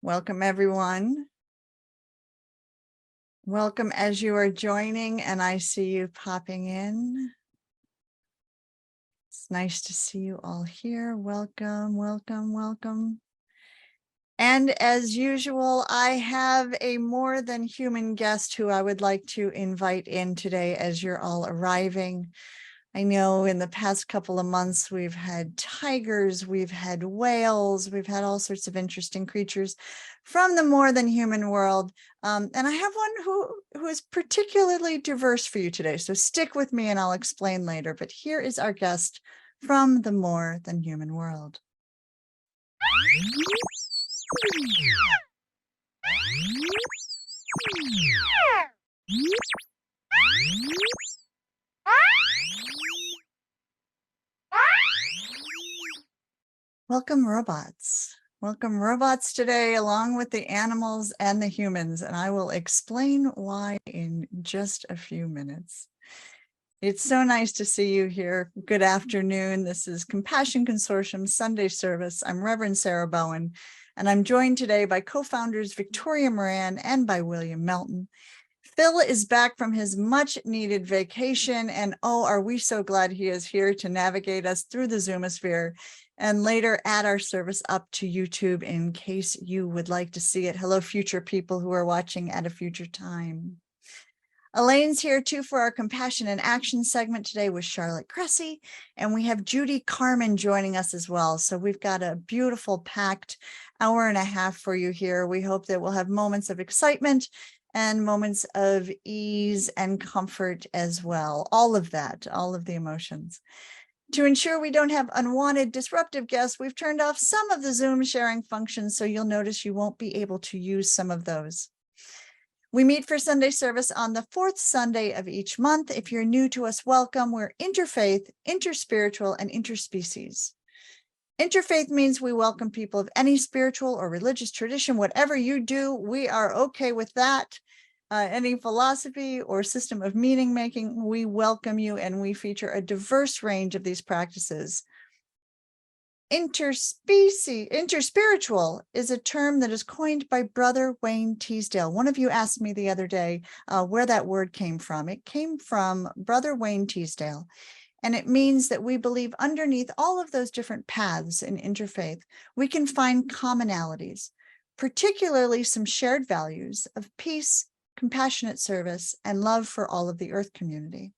Welcome, everyone. Welcome as you are joining, and I see you popping in. It's nice to see you all here. Welcome, welcome, welcome. And as usual, I have a more than human guest who I would like to invite in today as you're all arriving. I know in the past couple of months, we've had tigers, we've had whales, we've had all sorts of interesting creatures from the more than human world. And I have one who is particularly diverse for you today. So stick with me and I'll explain later. But here is our guest from the more than human world. Welcome, robots. Welcome, robots today, along with the animals and the humans, and I will explain why in just a few minutes. It's so nice to see you here. Good afternoon. This is Compassion Consortium Sunday Service. I'm Reverend Sarah Bowen, and I'm joined today by co-founders Victoria Moran and by William Melton. Phil is back from his much-needed vacation, and oh, are we so glad he is here to navigate us through the Zoomosphere and later add our service up to YouTube in case you would like to see it. Hello, future people who are watching at a future time. Elaine's here too for our Compassion and Action segment today with Charlotte Cressey, and we have Judy Carman joining us as well. So we've got a beautiful packed hour and a half for you here. We hope that we'll have moments of excitement and moments of ease and comfort as well. All of that, all of the emotions. To ensure we don't have unwanted disruptive guests, we've turned off some of the Zoom sharing functions, so you'll notice you won't be able to use some of those. We meet for Sunday service on the fourth Sunday of each month. If you're new to us, welcome. We're interfaith, interspiritual, and interspecies. Interfaith means we welcome people of any spiritual or religious tradition. Whatever you do, we are okay with that. Any philosophy or system of meaning making, we welcome you, and we feature a diverse range of these practices. Interspiritual is a term that is coined by Brother Wayne Teasdale. One of you asked me the other day where that word came from. It came from Brother Wayne Teasdale, and it means that we believe underneath all of those different paths in interfaith, we can find commonalities, particularly some shared values of peace, compassionate service, and love for all of the Earth community.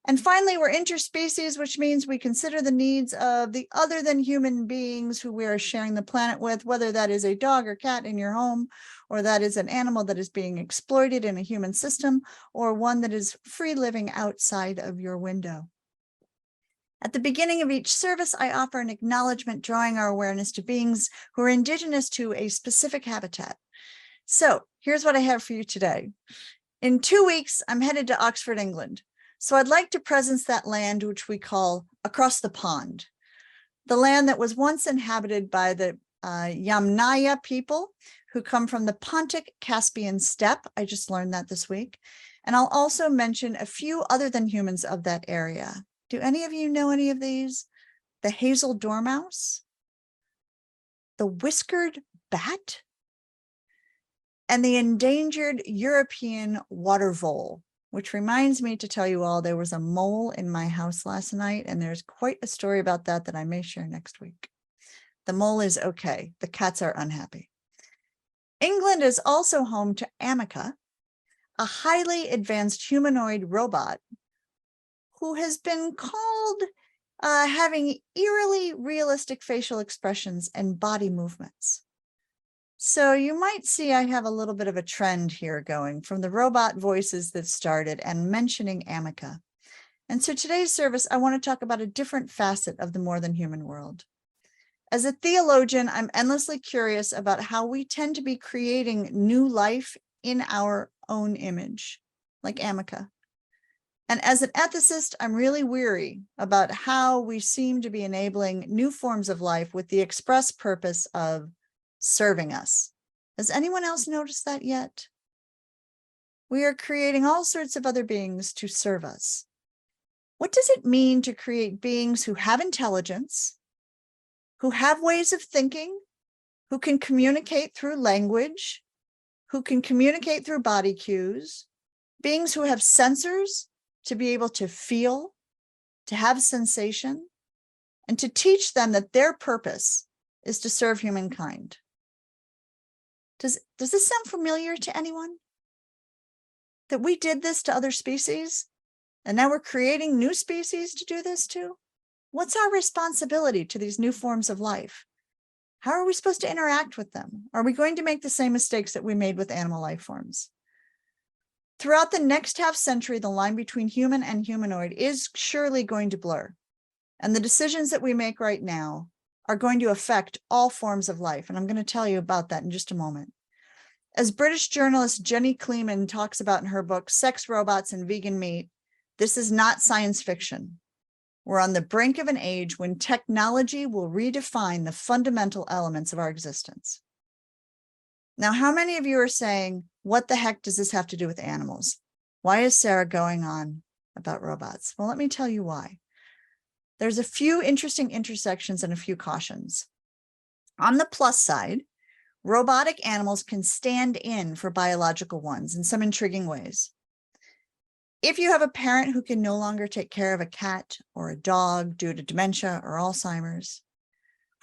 And finally, we're interspecies, which means we consider the needs of the other than human beings who we are sharing the planet with, whether that is a dog or cat in your home, or that is an animal that is being exploited in a human system, or one that is free living outside of your window. At the beginning of each service, I offer an acknowledgement drawing our awareness to beings who are indigenous to a specific habitat. So here's what I have for you today. In 2 weeks, I'm headed to Oxford, England. So I'd like to presence that land which we call across the pond, the land that was once inhabited by the Yamnaya people who come from the Pontic Caspian steppe. I just learned that this week. And I'll also mention a few other than humans of that area. Do any of you know any of these? The hazel dormouse, the whiskered bat, and the endangered European water vole, which reminds me to tell you all there was a mole in my house last night, and there's quite a story about that I may share next week. The mole is okay. The cats are unhappy. England is also home to Ahimsa, a highly advanced humanoid robot who has been called having eerily realistic facial expressions and body movements. So you might see I have a little bit of a trend here going from the robot voices that started and mentioning Ahimsa. And so today's service, I want to talk about a different facet of the more than human world. As a theologian, I'm endlessly curious about how we tend to be creating new life in our own image, like Ahimsa. And as an ethicist, I'm really weary about how we seem to be enabling new forms of life with the express purpose of serving us. Has anyone else noticed that yet? We are creating all sorts of other beings to serve us. What does it mean to create beings who have intelligence, who have ways of thinking, who can communicate through language, who can communicate through body cues, beings who have sensors to be able to feel, to have sensation, and to teach them that their purpose is to serve humankind. Does this sound familiar to anyone? That we did this to other species, and now we're creating new species to do this to? What's our responsibility to these new forms of life? How are we supposed to interact with them? Are we going to make the same mistakes that we made with animal life forms? Throughout the next half century, the line between human and humanoid is surely going to blur. And the decisions that we make right now are going to affect all forms of life. And I'm going to tell you about that in just a moment. As British journalist Jenny Kleeman talks about in her book, Sex, Robots, and Vegan Meat, this is not science fiction. We're on the brink of an age when technology will redefine the fundamental elements of our existence. Now, how many of you are saying, what the heck does this have to do with animals? Why is Sarah going on about robots? Well, let me tell you why. There's a few interesting intersections and a few cautions. On the plus side, robotic animals can stand in for biological ones in some intriguing ways. If you have a parent who can no longer take care of a cat or a dog due to dementia or Alzheimer's,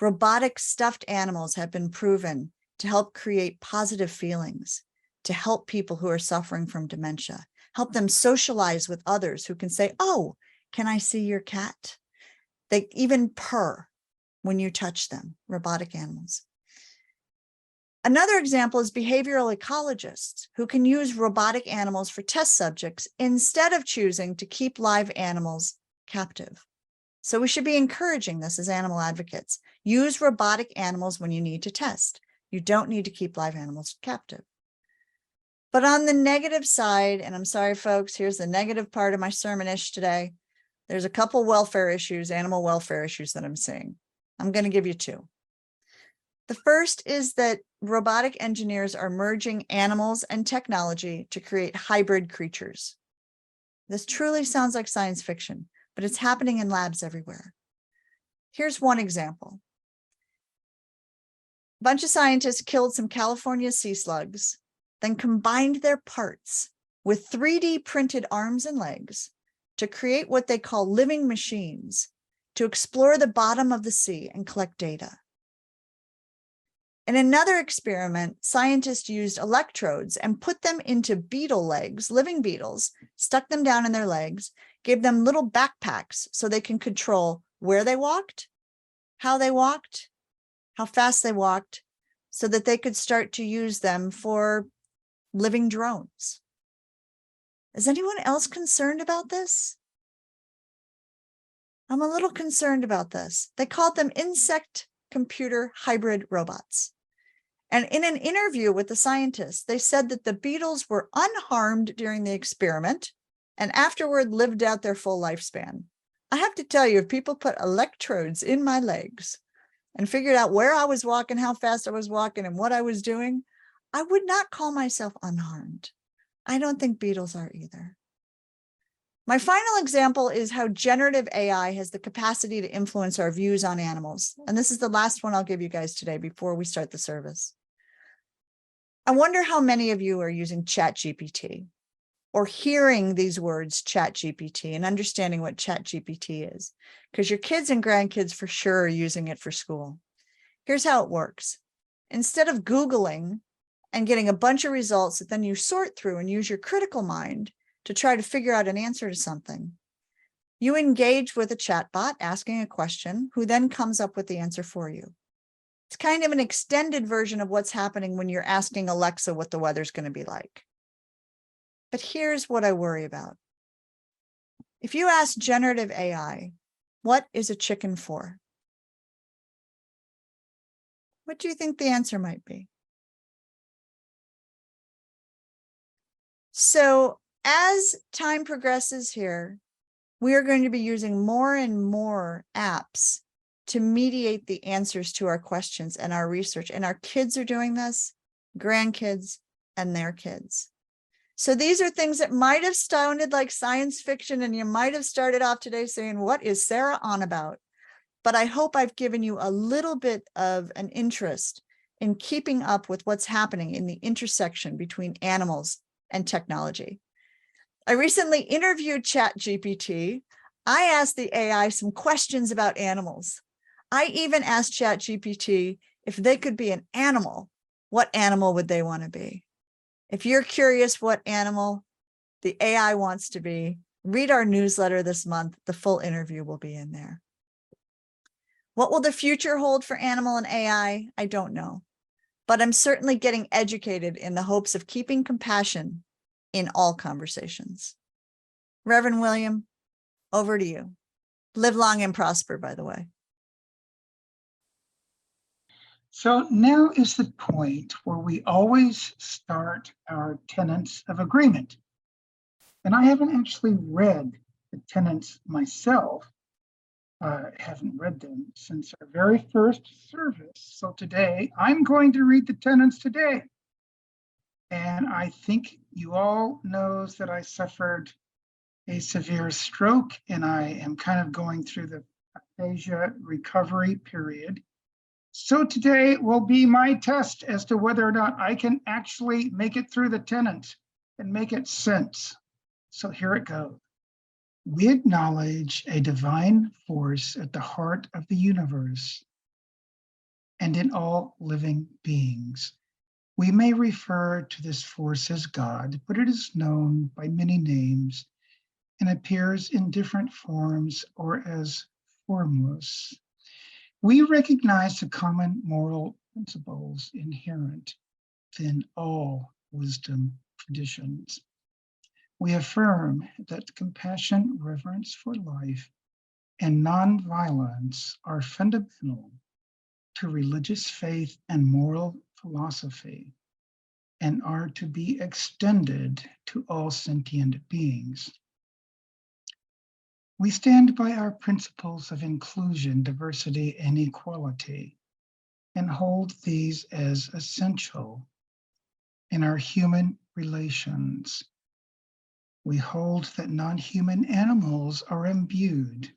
robotic stuffed animals have been proven to help create positive feelings, to help people who are suffering from dementia, help them socialize with others who can say, oh, can I see your cat? They even purr when you touch them, robotic animals. Another example is behavioral ecologists who can use robotic animals for test subjects instead of choosing to keep live animals captive. So we should be encouraging this as animal advocates. Use robotic animals when you need to test. You don't need to keep live animals captive. But on the negative side, and I'm sorry, folks, here's the negative part of my sermon-ish today. There's a couple welfare issues, animal welfare issues that I'm seeing. I'm going to give you two. The first is that robotic engineers are merging animals and technology to create hybrid creatures. This truly sounds like science fiction, but it's happening in labs everywhere. Here's one example. A bunch of scientists killed some California sea slugs, then combined their parts with 3D printed arms and legs to create what they call living machines to explore the bottom of the sea and collect data. In another experiment, scientists used electrodes and put them into beetle legs, living beetles, stuck them down in their legs, gave them little backpacks so they can control where they walked, how fast they walked, so that they could start to use them for living drones. Is anyone else concerned about this? I'm a little concerned about this. They called them insect-computer hybrid robots. And in an interview with the scientists, they said that the beetles were unharmed during the experiment and afterward lived out their full lifespan. I have to tell you, if people put electrodes in my legs and figured out where I was walking, how fast I was walking, and what I was doing, I would not call myself unharmed. I don't think beetles are either. My final example is how generative AI has the capacity to influence our views on animals. And this is the last one I'll give you guys today before we start the service. I wonder how many of you are using ChatGPT or hearing these words ChatGPT and understanding what ChatGPT is, because your kids and grandkids for sure are using it for school. Here's how it works. Instead of Googling and getting a bunch of results that then you sort through and use your critical mind to try to figure out an answer to something, you engage with a chatbot asking a question who then comes up with the answer for you. It's kind of an extended version of what's happening when you're asking Alexa what the weather's going to be like. But here's what I worry about. If you ask generative AI, what is a chicken for? What do you think the answer might be? So as time progresses here, we are going to be using more and more apps to mediate the answers to our questions and our research. And our kids are doing this, grandkids and their kids. So these are things that might have sounded like science fiction, and you might have started off today saying, what is Sarah on about? But I hope I've given you a little bit of an interest in keeping up with what's happening in the intersection between animals and technology. I recently interviewed ChatGPT. I asked the AI some questions about animals. I even asked ChatGPT if they could be an animal, what animal would they want to be? If you're curious what animal the AI wants to be, read our newsletter this month. The full interview will be in there. What will the future hold for animal and AI? I don't know, but I'm certainly getting educated in the hopes of keeping compassion in all conversations. Reverend William, over to you. Live long and prosper, by the way. So now is the point where we always start our Tenets of Agreement. And I haven't actually read the tenets myself. I haven't read them since our very first service. So today, I'm going to read the tenets today. And I think you all knows that I suffered a severe stroke, and I am kind of going through the aphasia recovery period. So today will be my test as to whether or not I can actually make it through the tenets and make it sense. So here it goes. We acknowledge a divine force at the heart of the universe and in all living beings. We may refer to this force as God, but it is known by many names and appears in different forms or as formless. We recognize the common moral principles inherent in all wisdom traditions. We affirm that compassion, reverence for life, and nonviolence are fundamental to religious faith and moral philosophy and are to be extended to all sentient beings. We stand by our principles of inclusion, diversity, and equality, and hold these as essential in our human relations. We hold that non-human animals are imbued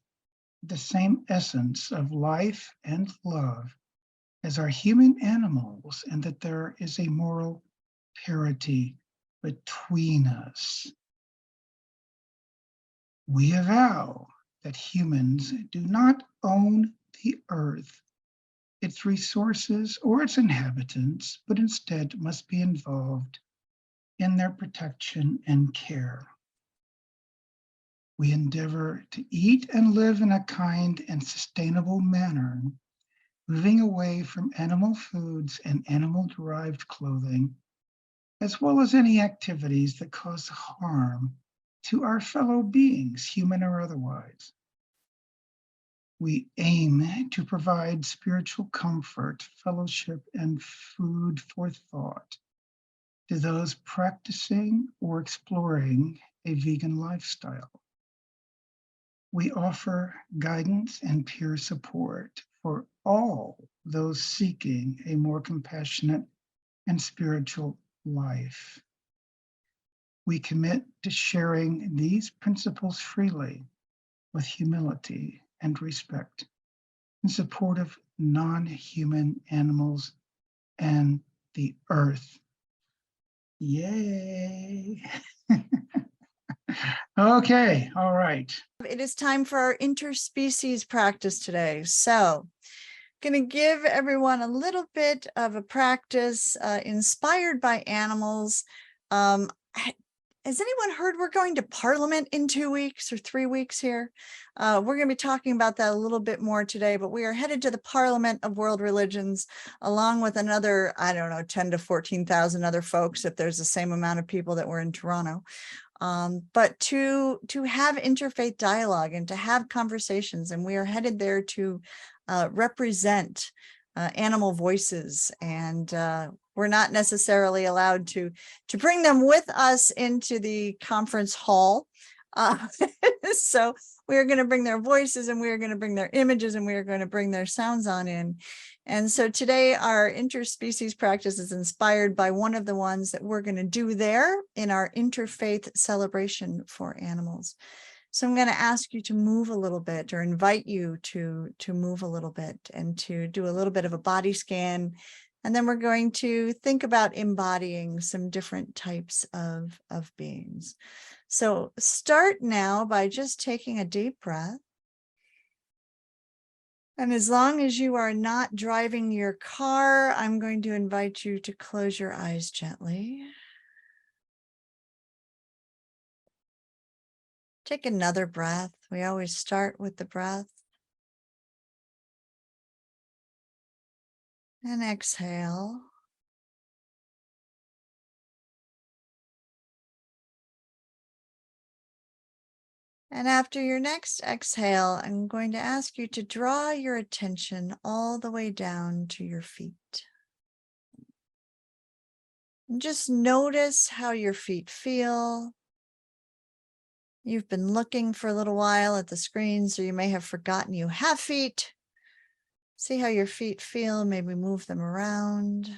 with the same essence of life and love as our human animals, and that there is a moral parity between us. We avow that humans do not own the earth, its resources, or its inhabitants, but instead must be involved in their protection and care. We endeavor to eat and live in a kind and sustainable manner, moving away from animal foods and animal-derived clothing, as well as any activities that cause harm to our fellow beings, human or otherwise. We aim to provide spiritual comfort, fellowship, and food for thought to those practicing or exploring a vegan lifestyle. We offer guidance and peer support for all those seeking a more compassionate and spiritual life. We commit to sharing these principles freely with humility and respect in support of non-human animals and the earth. Yay! Okay, all right. It is time for our interspecies practice today. So I'm going to give everyone a little bit of a practice inspired by animals. Has anyone heard we're going to Parliament in 2 weeks or 3 weeks here? We're going to be talking about that a little bit more today, but we are headed to the Parliament of World Religions, along with another, 10 to 14,000 other folks, if there's the same amount of people that were in Toronto. But to have interfaith dialogue and to have conversations, and we are headed there to represent animal voices, and we're not necessarily allowed to bring them with us into the conference hall. So we are going to bring their voices, and we are going to bring their images, and we are going to bring their sounds on in. And so today our interspecies practice is inspired by one of the ones that we're going to do there in our interfaith celebration for animals. So I'm going to ask you to move a little bit, or invite you to move a little bit, and to do a little bit of a body scan, And then we're going to think about embodying some different types of beings. So start now by just taking a deep breath. And as long as you are not driving your car, I'm going to invite you to close your eyes gently. Take another breath. We always start with the breath. And exhale. And after your next exhale, I'm going to ask you to draw your attention all the way down to your feet. And just notice how your feet feel. You've been looking for a little while at the screen, so you may have forgotten you have feet. See how your feet feel, maybe move them around.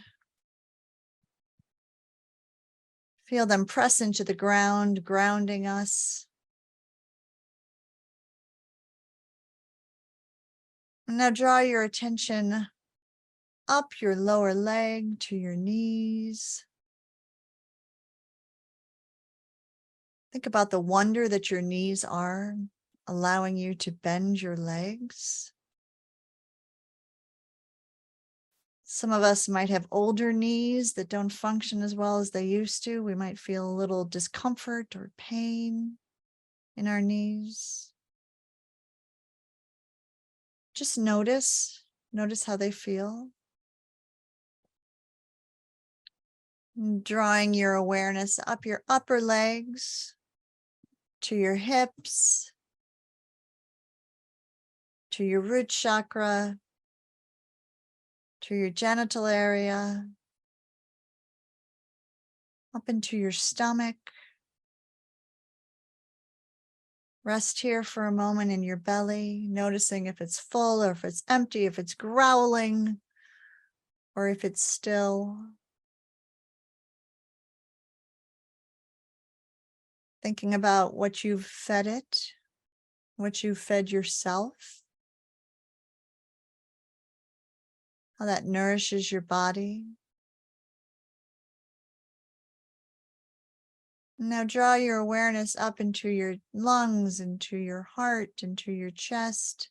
Feel them press into the ground, grounding us. And now draw your attention up your lower leg to your knees. Think about the wonder that your knees are, allowing you to bend your legs. Some of us might have older knees that don't function as well as they used to. We might feel a little discomfort or pain in our knees. Just notice how they feel. And drawing your awareness up your upper legs to your hips, to your root chakra, to your genital area, up into your stomach. Rest here for a moment in your belly, noticing if it's full or if it's empty, if it's growling or if it's still. Thinking about what you've fed it, what you've fed yourself, how that nourishes your body. Now draw your awareness up into your lungs, into your heart, into your chest.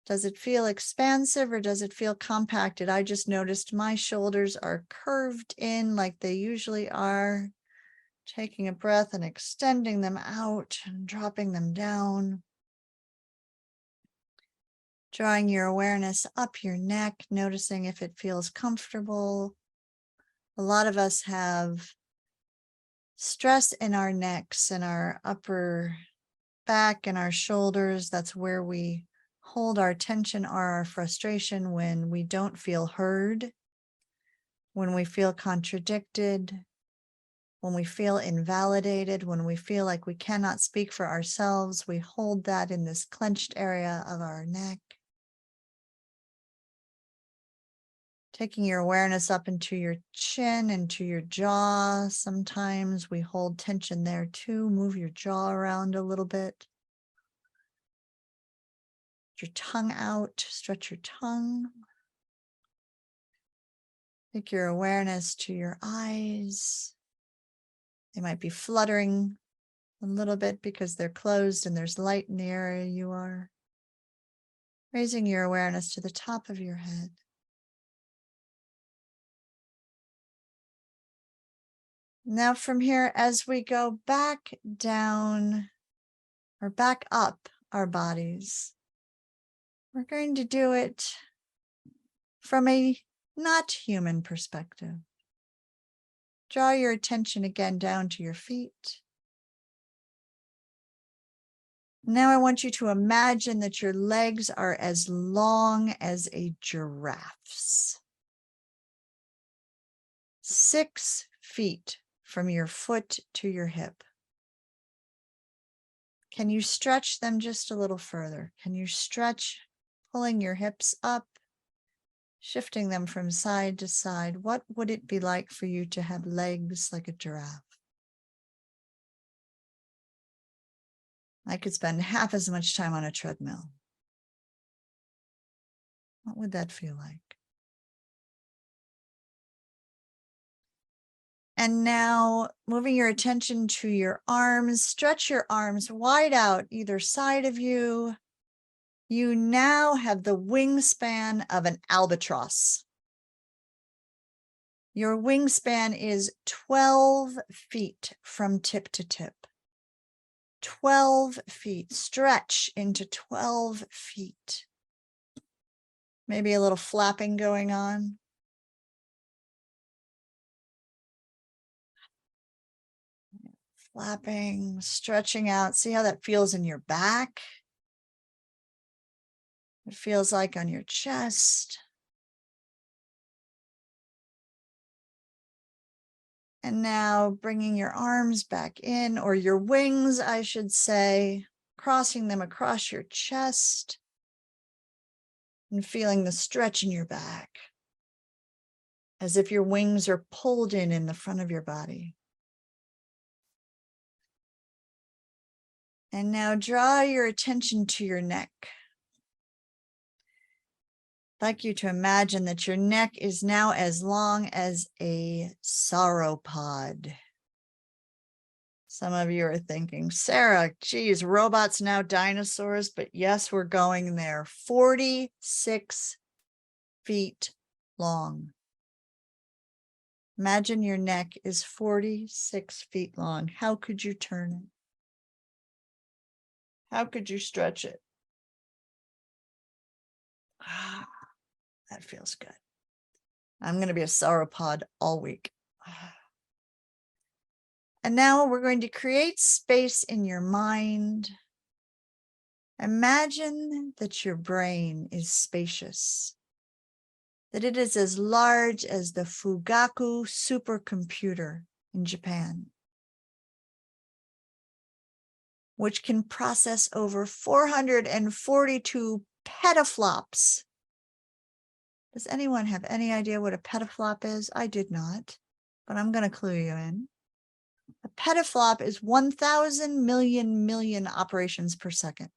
Does it feel expansive or does it feel compacted? I just noticed my shoulders are curved in like they usually are. Taking a breath and extending them out and dropping them down. Drawing your awareness up your neck, noticing if it feels comfortable. A lot of us have stress in our necks and our upper back and our shoulders. That's where we hold our tension or our frustration when we don't feel heard, when we feel contradicted, when we feel invalidated, when we feel like we cannot speak for ourselves. We hold that in this clenched area of our neck. Taking your awareness up into your chin, into your jaw. Sometimes we hold tension there too. Move your jaw around a little bit. Get your tongue out, stretch your tongue. Take your awareness to your eyes. They might be fluttering a little bit because they're closed and there's light in the area you are. Raising your awareness to the top of your head. Now from here, as we go back down or back up our bodies, we're going to do it from a not human perspective. Draw your attention again down to your feet. Now I want you to imagine that your legs are as long as a giraffe's. 6 feet from your foot to your hip. Can you stretch them just a little further? Can you stretch, pulling your hips up, shifting them from side to side? What would it be like for you to have legs like a giraffe? I could spend half as much time on a treadmill. What would that feel like? And now moving your attention to your arms, stretch your arms wide out either side of you. You now have the wingspan of an albatross. Your wingspan is 12 feet from tip to tip. 12 feet. Stretch into 12 feet. Maybe a little flapping going on. Flapping, stretching out. See how that feels in your back? It feels like on your chest. And now bringing your arms back in, or your wings, I should say, crossing them across your chest and feeling the stretch in your back, as if your wings are pulled in the front of your body. And now draw your attention to your neck. I'd like you to imagine that your neck is now as long as a sauropod. Some of you are thinking, Sarah, geez, robots now dinosaurs, but yes, we're going there. 46 feet long. Imagine your neck is 46 feet long. How could you turn it? How could you stretch it? Ah, that feels good. I'm going to be a sauropod all week. And now we're going to create space in your mind. Imagine that your brain is spacious, that it is as large as the Fugaku supercomputer in Japan, which can process over 442 petaflops. Does anyone have any idea what a petaflop is? I did not, but I'm going to clue you in. A petaflop is 1,000 million operations per second.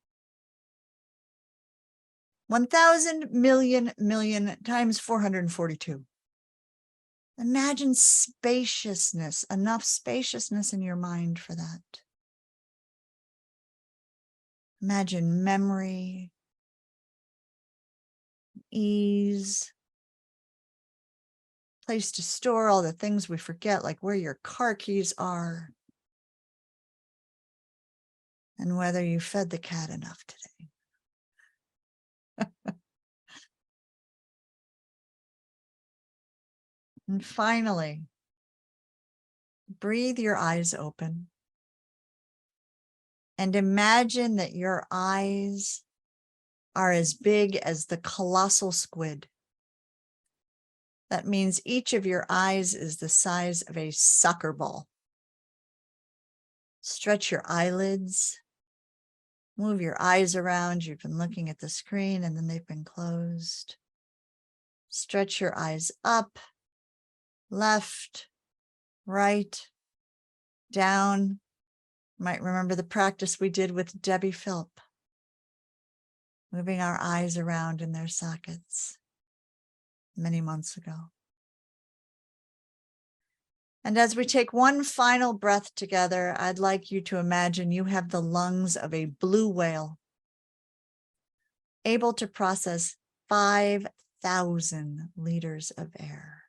1,000 million times 442. Imagine spaciousness, enough spaciousness in your mind for that. Imagine memory, ease, place to store all the things we forget, like where your car keys are, and whether you fed the cat enough today. And finally, breathe your eyes open and imagine that your eyes are as big as the colossal squid. That means each of your eyes is the size of a soccer ball. Stretch your eyelids. Move your eyes around. You've been looking at the screen and then they've been closed. Stretch your eyes up, left, right, down. You might remember the practice we did with Debbie Philp, moving our eyes around in their sockets many months ago. And as we take one final breath together, I'd like you to imagine you have the lungs of a blue whale, able to process 5,000 liters of air.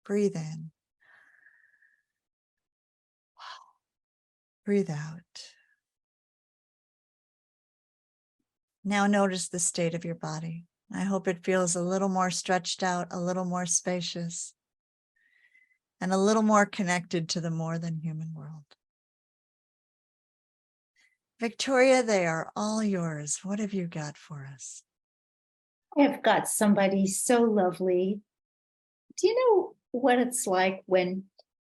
Breathe in. Breathe out. Now notice the state of your body. I hope it feels a little more stretched out, a little more spacious, and a little more connected to the more than human world. Victoria, they are all yours. What have you got for us? I've got somebody so lovely. Do you know what it's like when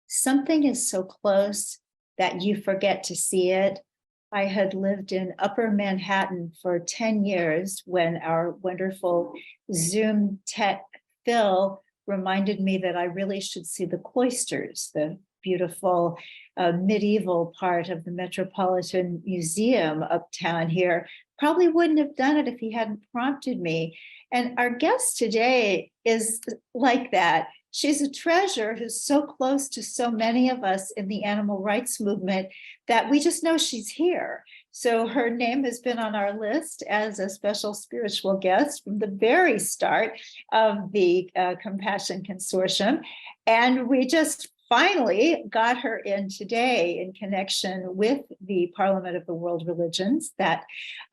something is so close that you forget to see it? I had lived in Upper Manhattan for 10 years when our wonderful Zoom tech Phil reminded me that I really should see the cloisters, the beautiful medieval part of the Metropolitan Museum uptown here. Probably wouldn't have done it if he hadn't prompted me. And our guest today is like that. she's a treasure who's so close to so many of us in the animal rights movement that we just know she's here. So her name has been on our list as a special spiritual guest from the very start of the Compassion Consortium. And we just finally got her in today in connection with the Parliament of the World Religions that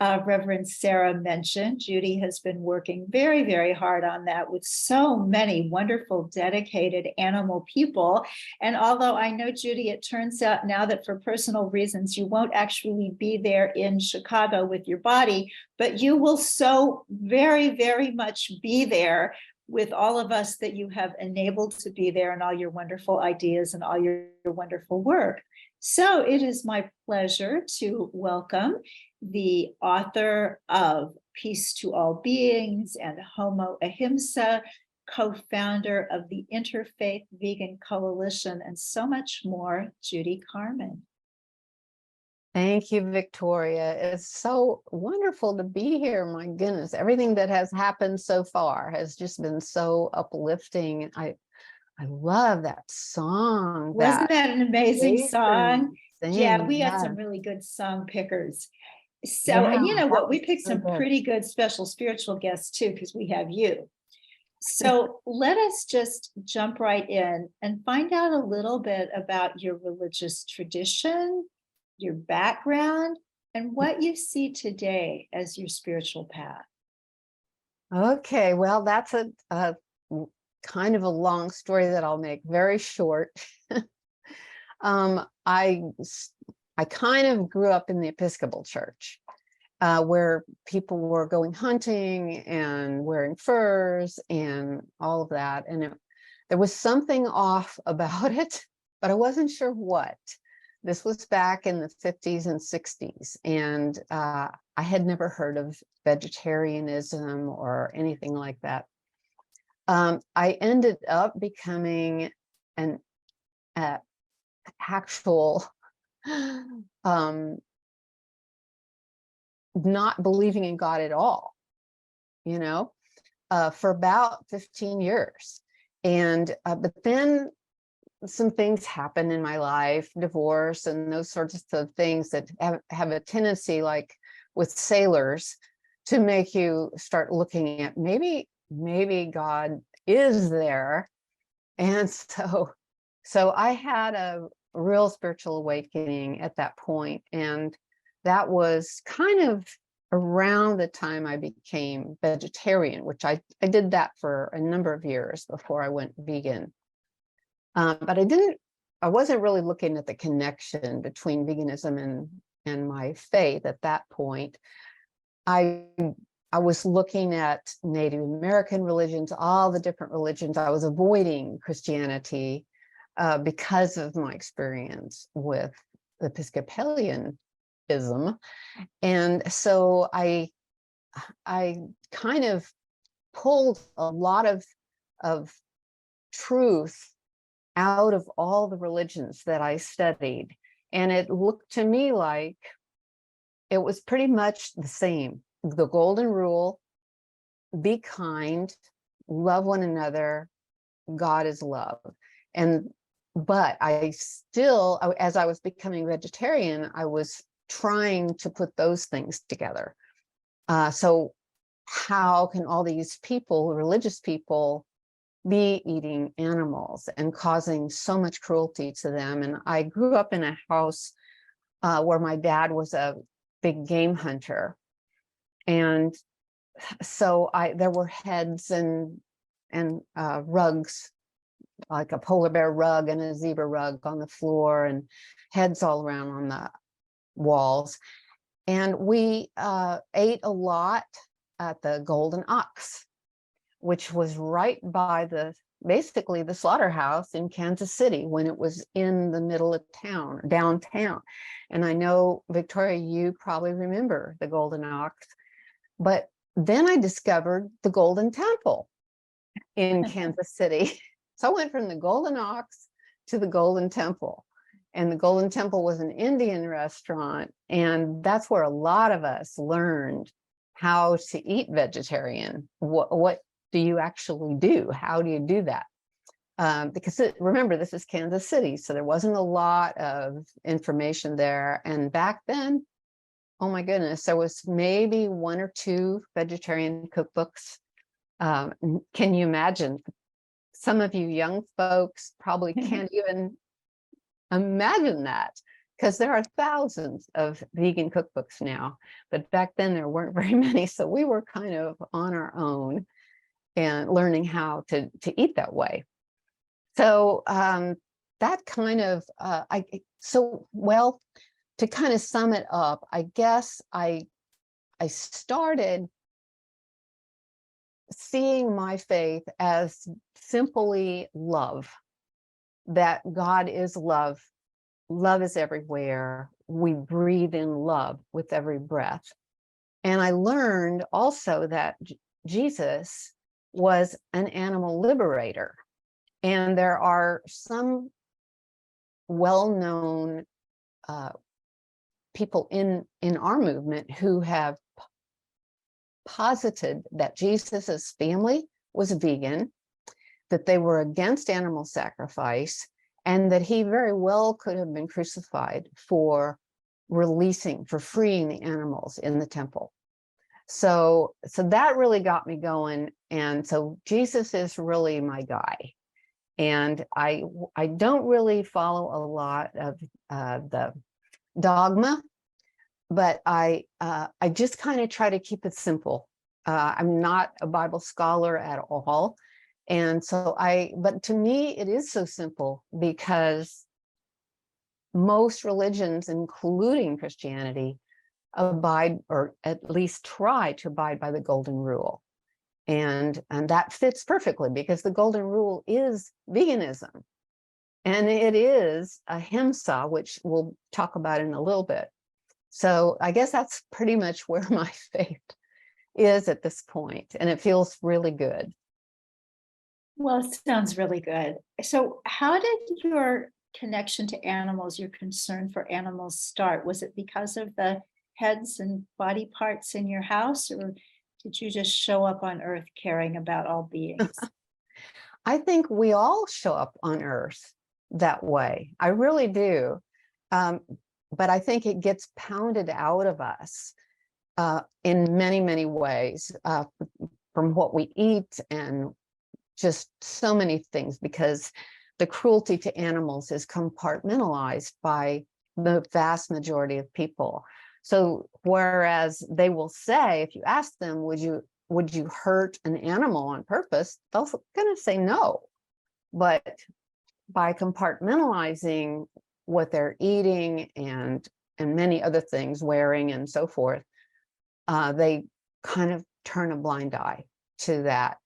Reverend Sarah mentioned. Judy has been working very, very hard on that with so many wonderful, dedicated animal people. And although I know, Judy, it turns out now that for personal reasons, you won't actually be there in Chicago with your body, but you will so very, very much be there with all of us that you have enabled to be there, and all your wonderful ideas and all your wonderful work. So it is my pleasure to welcome the author of Peace to All Beings and Homo Ahimsa, co-founder of the Interfaith Vegan Coalition, and so much more, Judy Carman. Thank you, Victoria. It's so wonderful to be here. My goodness, everything that has happened so far has just been so uplifting. I love that song. Wasn't that an amazing song? Yeah, Thing. we had some really good song pickers. So, and you know what, we picked some pretty good special spiritual guests too, because we have you. So let us just jump right in and find out a little bit about your religious tradition, your background, and what you see today as your spiritual path. Okay, well, that's a kind of a long story that I'll make very short. I kind of grew up in the Episcopal Church, where people were going hunting and wearing furs and all of that. And there was something off about it, but I wasn't sure what. This was back in the 50s and 60s, and I had never heard of vegetarianism or anything like that. I ended up becoming an actual not believing in God at all, you know, for about 15 years. And but then some things happen in my life, divorce and those sorts of things that have a tendency, like with sailors, to make you start looking at maybe God is there. And so I had a real spiritual awakening at that point, and that was kind of around the time I became vegetarian, which I did that for a number of years before I went vegan. But I wasn't really looking at the connection between veganism and my faith at that point. I was looking at Native American religions, all the different religions. I was avoiding Christianity because of my experience with Episcopalianism. And so I kind of pulled a lot of truth out of all the religions that I studied. And it looked to me like it was pretty much the same. The golden rule: be kind, love one another, God is love. But I still, as I was becoming vegetarian, I was trying to put those things together. So how can all these people, religious people, be eating animals and causing so much cruelty to them? And I grew up in a house where my dad was a big game hunter. And so there were heads and rugs, like a polar bear rug and a zebra rug on the floor, and heads all around on the walls. And we ate a lot at the Golden Ox, which was right by basically the slaughterhouse in Kansas City when it was in the middle of town, downtown. And I know, Victoria, you probably remember the Golden Ox, but then I discovered the Golden Temple in Kansas City. So I went from the Golden Ox to the Golden Temple, and the Golden Temple was an Indian restaurant. And that's where a lot of us learned how to eat vegetarian. What do you actually do? How do you do that? because remember, this is Kansas City, so there wasn't a lot of information there. And back then, oh my goodness, there was maybe 1 or 2 vegetarian cookbooks. Can you imagine? Some of you young folks probably can't even imagine that, because there are thousands of vegan cookbooks now, but back then there weren't very many. So we were kind of on our own and learning how to eat that way. So that kind of, well, to kind of sum it up, I guess I started seeing my faith as simply love, that God is love. Love is everywhere. We breathe in love with every breath. And I learned also that Jesus was an animal liberator. And there are some well-known people in our movement who have posited that Jesus's family was vegan, that they were against animal sacrifice, and that he very well could have been crucified for freeing the animals in the temple. So that really got me going. And so Jesus is really my guy. And I don't really follow a lot of the dogma, but I just kind of try to keep it simple. I'm not a Bible scholar at all. And so but to me, it is so simple, because most religions, including Christianity, abide, or at least try to abide by the golden rule. And that fits perfectly, because the golden rule is veganism. And it is Ahimsa, which we'll talk about in a little bit. So I guess that's pretty much where my faith is at this point, and it feels really good. Well, it sounds really good. So how did your connection to animals, your concern for animals start? Was it because of the heads and body parts in your house, or did you just show up on Earth caring about all beings? I think we all show up on Earth that way. I really do. But I think it gets pounded out of us in many, many ways, from what we eat and just so many things, because the cruelty to animals is compartmentalized by the vast majority of people. So whereas they will say, if you ask them, would you hurt an animal on purpose? They're going to say no. But by compartmentalizing what they're eating and many other things, wearing and so forth, they kind of turn a blind eye to that.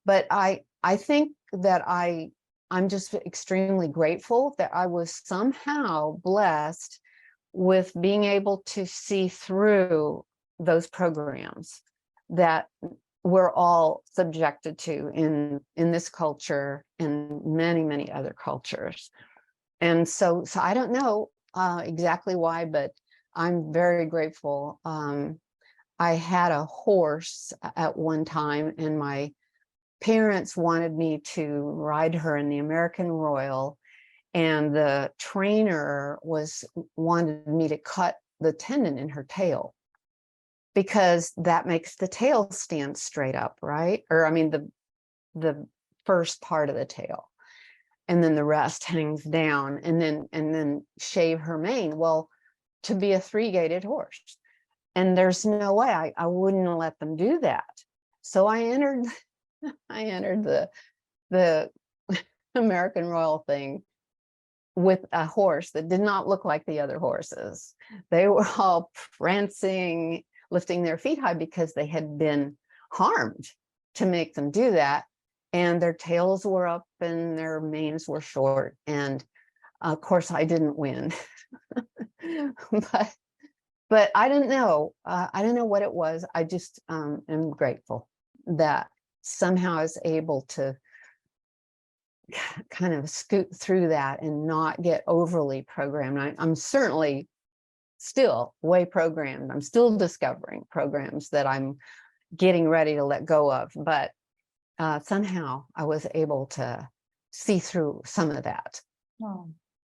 But I think that I'm just extremely grateful that I was somehow blessed with being able to see through those programs that we're all subjected to in this culture and many, many other cultures. And so I don't know exactly why, but I'm very grateful. I had a horse at one time, and my parents wanted me to ride her in the American Royal, and the trainer wanted me to cut the tendon in her tail, because that makes the tail stand straight up, right? Or I mean, the first part of the tail, and then the rest hangs down, and then shave her mane. Well, to be a 3-gated horse, and there's no way I wouldn't let them do that. So I entered the American Royal thing with a horse that did not look like the other horses. They were all prancing, lifting their feet high, because they had been harmed to make them do that. And their tails were up and their manes were short. And of course, I didn't win. But I don't know. I don't know what it was. I just am grateful that somehow I was able to kind of scoot through that and not get overly programmed. I'm certainly still way programmed. I'm still discovering programs that I'm getting ready to let go of. But somehow I was able to see through some of that. Oh,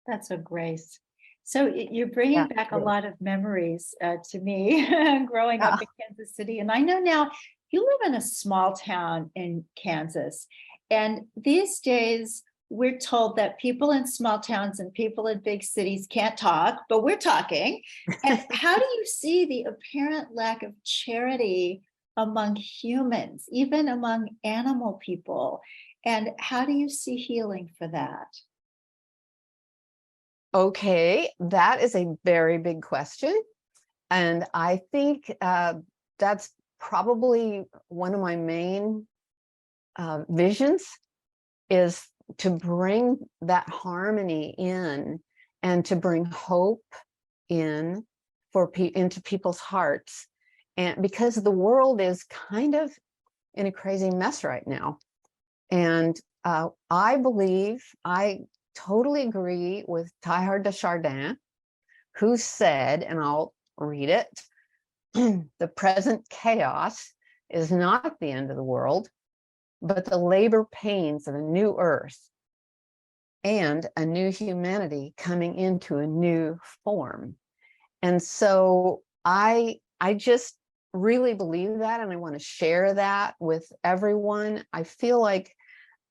that's a grace. So you're bringing Yeah, back a really. lot of memories to me growing up Yeah. in Kansas City. And I know now you live in a small town in Kansas. And these days, we're told that people in small towns and people in big cities can't talk, but we're talking. And how do you see the apparent lack of charity among humans, even among animal people? And how do you see healing for that? Okay, that is a very big question. And I think that's probably one of my main visions, is to bring that harmony in and to bring hope in into people's hearts. And because the world is kind of in a crazy mess right now. And I believe, I totally agree with Teilhard de Chardin, who said, and I'll read it, the present chaos is not the end of the world, but the labor pains of a new earth and a new humanity coming into a new form. And so I just really believe that, and I want to share that with everyone. I feel like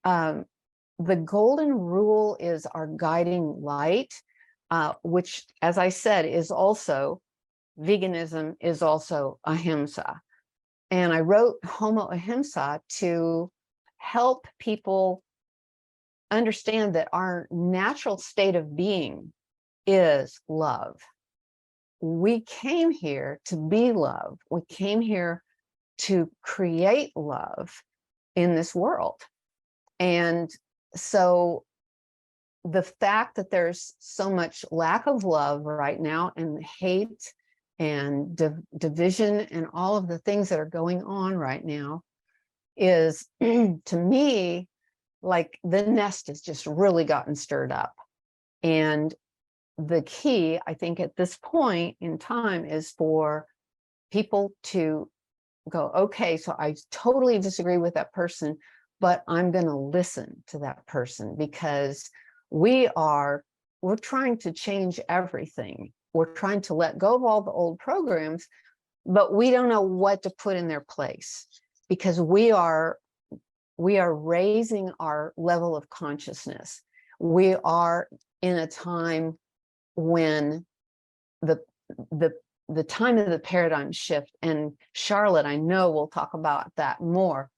the golden rule is our guiding light, which, as I said, is also veganism, is also Ahimsa. And I wrote Homo Ahimsa to help people understand that our natural state of being is love. We came here to be love. We came here to create love in this world. And so the fact that there's so much lack of love right now, and hate and division and all of the things that are going on right now, is to me like the nest has just really gotten stirred up. And the key, I think, at this point in time is for people to go, okay, so I totally disagree with that person, but I'm going to listen to that person, because we're trying to change everything. We're trying to let go of all the old programs, but we don't know what to put in their place, because we are raising our level of consciousness. We are in a time when the time of the paradigm shift, and Charlotte, I know, will talk about that more.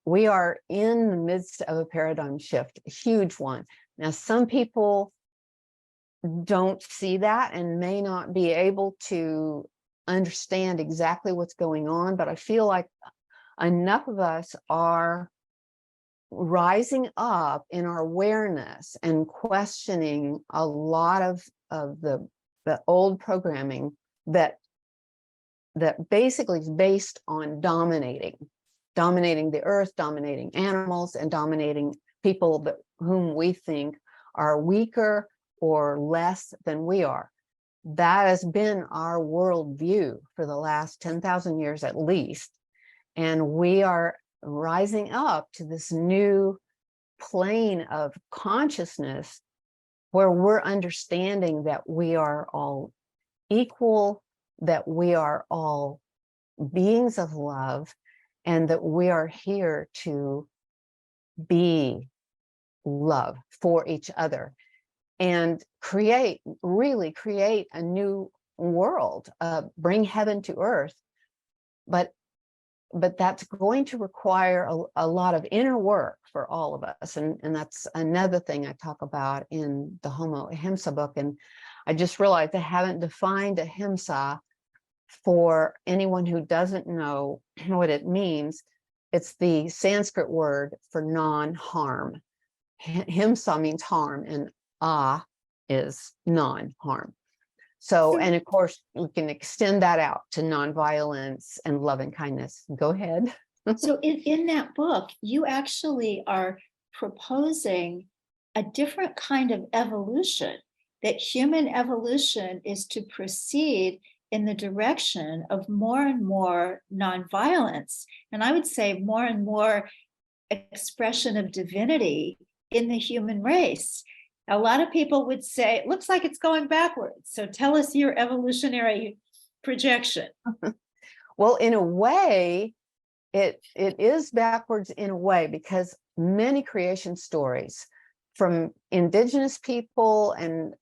We are in the midst of a paradigm shift, a huge one. Now, some people don't see that and may not be able to understand exactly what's going on, but I feel like enough of us are rising up in our awareness and questioning a lot of the old programming that basically is based on dominating the earth, dominating animals, and dominating people whom we think are weaker or less than we are. That has been our worldview for the last 10,000 years at least. And we are rising up to this new plane of consciousness where we're understanding that we are all equal, that we are all beings of love, and that we are here to be love for each other and really create a new world, bring heaven to earth. But that's going to require a lot of inner work for all of us. And that's another thing I talk about in the Homo Ahimsa book. And I just realized I haven't defined Ahimsa for anyone who doesn't know what it means. It's the Sanskrit word for non-harm. Himsa means harm, and ah is non-harm. So, and of course, we can extend that out to nonviolence and love and kindness. Go ahead. So in that book, you actually are proposing a different kind of evolution, that human evolution is to proceed in the direction of more and more nonviolence. And I would say more and more expression of divinity in the human race. A lot of people would say, it looks like it's going backwards. So tell us your evolutionary projection. Well, in a way, it is backwards in a way, because many creation stories from indigenous people and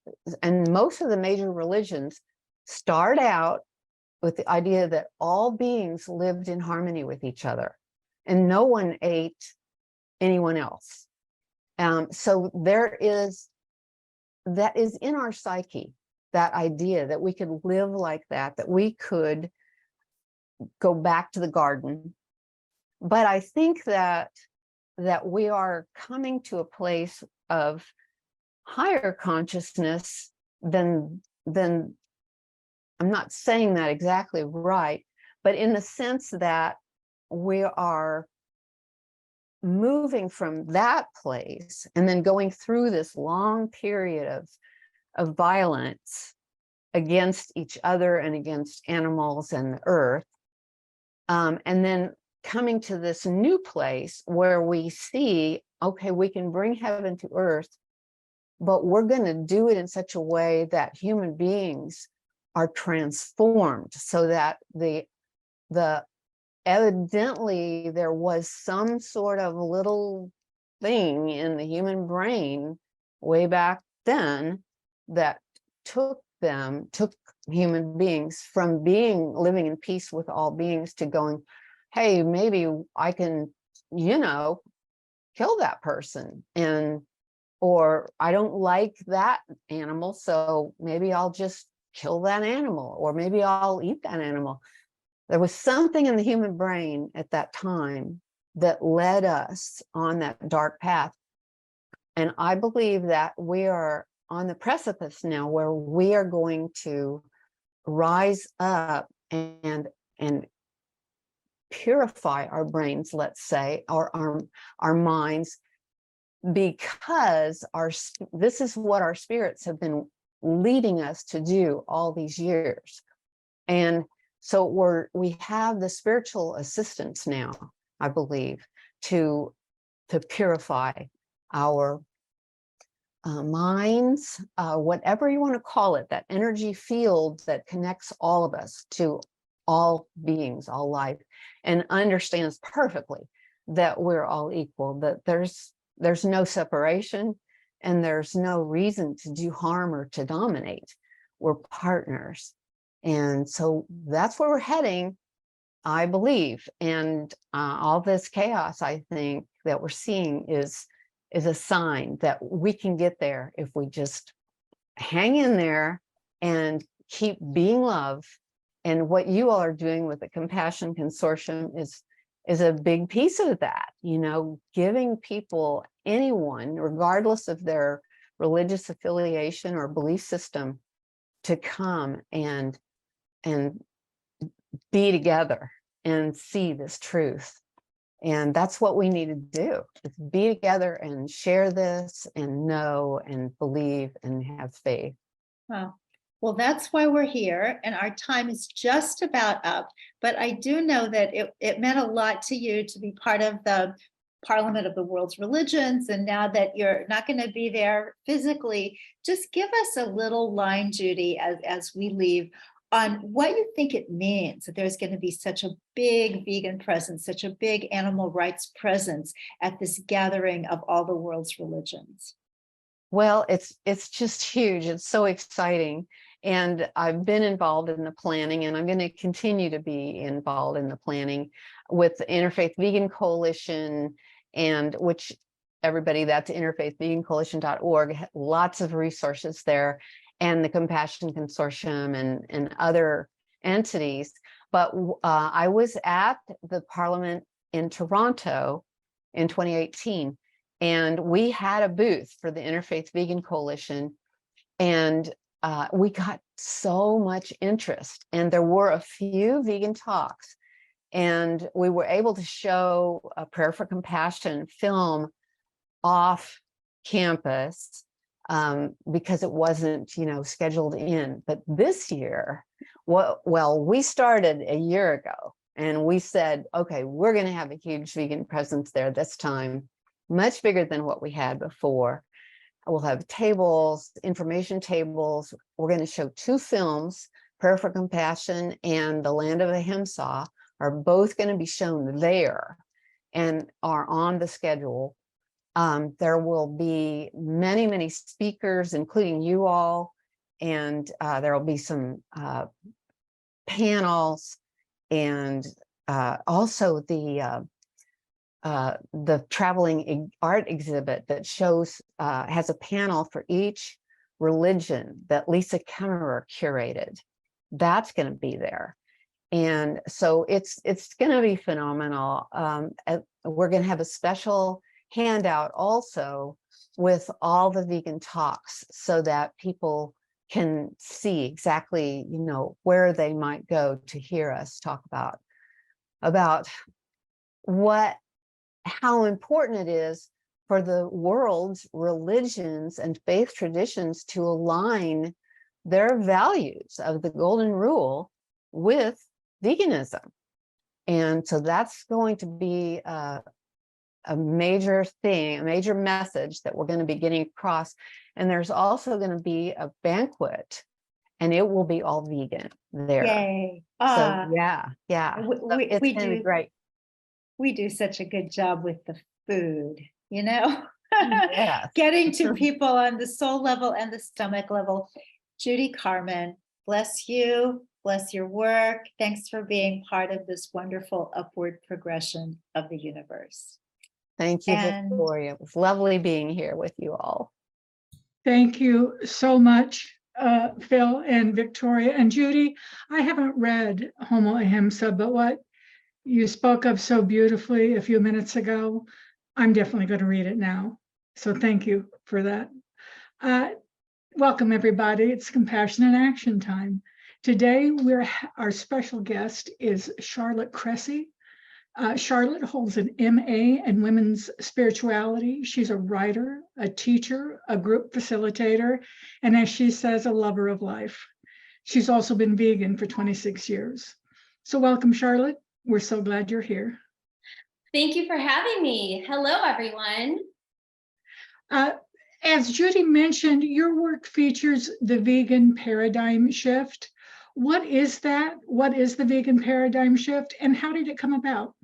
most of the major religions start out with the idea that all beings lived in harmony with each other and no one ate anyone else. So that is in our psyche, that idea that we could live like that we could go back to the garden. But I think that we are coming to a place of higher consciousness than I'm not saying that exactly right, but in the sense that we are moving from that place and then going through this long period of violence against each other and against animals and the earth, and then coming to this new place where we see, okay, we can bring heaven to earth, but we're going to do it in such a way that human beings are transformed, so that the evidently there was some sort of little thing in the human brain way back then that took human beings from living in peace with all beings to going, hey, maybe I can, kill that person, or I don't like that animal, so maybe I'll just kill that animal, or maybe I'll eat that animal. There was something in the human brain at that time that led us on that dark path. And I believe that we are on the precipice now where we are going to rise up and purify our brains, let's say, or our minds, because this is what our spirits have been leading us to do all these years. And so we have the spiritual assistance now, I believe, to purify our minds, whatever you want to call it, that energy field that connects all of us to all beings, all life, and understands perfectly that we're all equal, that there's no separation and there's no reason to do harm or to dominate. We're partners. And so that's where we're heading, I believe. And all this chaos, I think, that we're seeing is a sign that we can get there if we just hang in there and keep being love. And what you all are doing with the Compassion Consortium is a big piece of that, giving people, anyone, regardless of their religious affiliation or belief system, to come and be together and see this truth. And that's what we need to do, is be together and share this and know and believe and have faith. Wow. Well, that's why we're here, and our time is just about up. But I do know that it meant a lot to you to be part of the Parliament of the World's Religions. And now that you're not going to be there physically, just give us a little line, Judy, as we leave, on what you think it means that there's going to be such a big vegan presence, such a big animal rights presence at this gathering of all the world's religions. Well, it's just huge. It's so exciting. And I've been involved in the planning, and I'm going to continue to be involved in the planning with the Interfaith Vegan Coalition, and which everybody, that's interfaithvegancoalition.org, lots of resources there, and the Compassion Consortium and other entities. But I was at the Parliament in Toronto in 2018, and we had a booth for the Interfaith Vegan Coalition, and we got so much interest, and there were a few vegan talks, and we were able to show a Prayer for Compassion film off campus because it wasn't, scheduled in. But this year, well, we started a year ago, And we said, okay, we're going to have a huge vegan presence there this time, much bigger than what we had before. We'll have tables, information tables. We're going to show 2 films, Prayer for Compassion and The Land of Ahimsa are both going to be shown there and are on the schedule. There will be many, many speakers, including you all, and there will be some panels, and also the traveling art exhibit that shows has a panel for each religion that Lisa Kemmerer curated. That's going to be there. And so it's going to be phenomenal. We're going to have a special handout also with all the vegan talks so that people can see exactly, you know, where they might go to hear us talk about how important it is for the world's religions and faith traditions to align their values of the golden rule with veganism. And so that's going to be a major thing, a major message that we're going to be getting across. And there's also going to be a banquet, and it will be all vegan there. Yay. So yeah. It's We going to be great. We do such a good job with the food, you know, Yes. getting to people on the soul level and the stomach level. Judy Carman, bless you, bless your work. Thanks for being part of this wonderful upward progression of the universe. Thank you, And- Victoria. It was lovely being here with you all. Thank you so much, Phil and Victoria. And Judy, I haven't read Homo Ahimsa, but what you spoke of so beautifully a few minutes ago, I'm definitely going to read it now. So thank you for that. Welcome, everybody. It's Compassion in Action time. Today, our special guest is Charlotte Cressey. Charlotte holds an MA in women's spirituality. She's a writer, a teacher, a group facilitator, and as she says, a lover of life. She's also been vegan for 26 years. So welcome, Charlotte. We're so glad you're here. Thank you for having me. Hello, everyone. As Judy mentioned, your work features the vegan paradigm shift. What is that? What is the vegan paradigm shift, and how did it come about?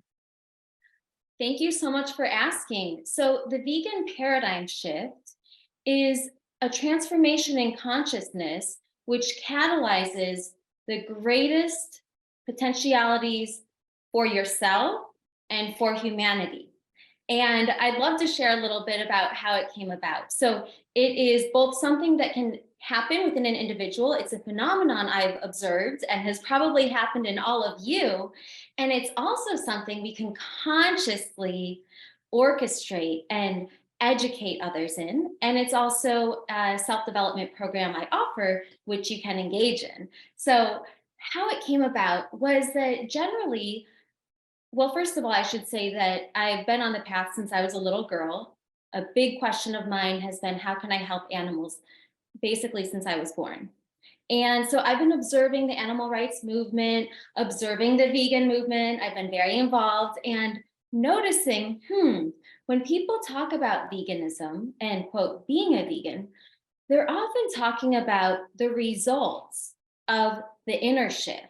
Thank you so much for asking. So the vegan paradigm shift is a transformation in consciousness which catalyzes the greatest potentialities for yourself and for humanity. And I'd love to share a little bit about how it came about. So it is both something that can happen within an individual. It's a phenomenon I've observed and has probably happened in all of you. And it's also something we can consciously orchestrate and educate others in. And it's also a self-development program I offer, which you can engage in. So how it came about was that generally, well, first of all, I should say that I've been on the path since I was a little girl. A big question of mine has been, how can I help animals? Basically, since I was born. And so I've been observing the animal rights movement, observing the vegan movement. I've been very involved and noticing, when people talk about veganism and quote, being a vegan, they're often talking about the results of the inner shift.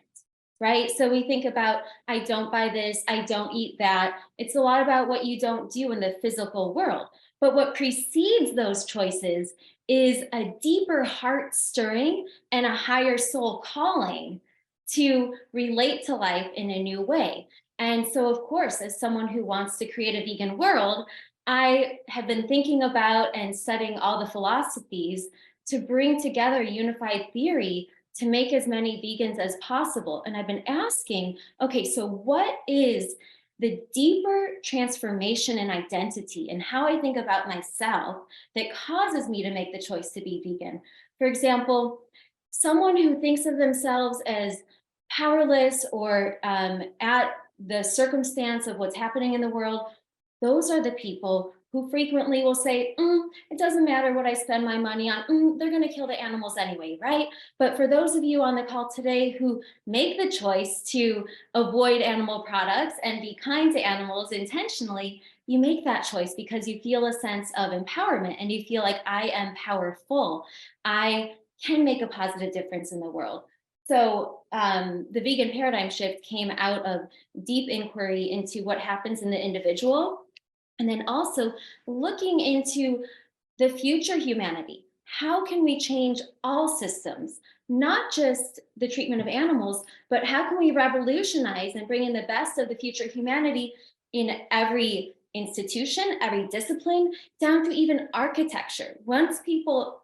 Right? So we think about, I don't buy this, I don't eat that. It's a lot about what you don't do in the physical world. But what precedes those choices is a deeper heart stirring and a higher soul calling to relate to life in a new way. And so, of course, as someone who wants to create a vegan world, I have been thinking about and studying all the philosophies to bring together a unified theory to make as many vegans as possible. And I've been asking, okay, so what is the deeper transformation in identity and how I think about myself that causes me to make the choice to be vegan? For example, someone who thinks of themselves as powerless or at the circumstance of what's happening in the world, those are the people who frequently will say, it doesn't matter what I spend my money on, they're gonna kill the animals anyway, right? But for those of you on the call today who make the choice to avoid animal products and be kind to animals intentionally, you make that choice because you feel a sense of empowerment and you feel like I am powerful. I can make a positive difference in the world. So the vegan paradigm shift came out of deep inquiry into what happens in the individual, and then also looking into the future humanity. How can we change all systems, not just the treatment of animals, but how can we revolutionize and bring in the best of the future humanity in every institution, every discipline, down to even architecture. Once people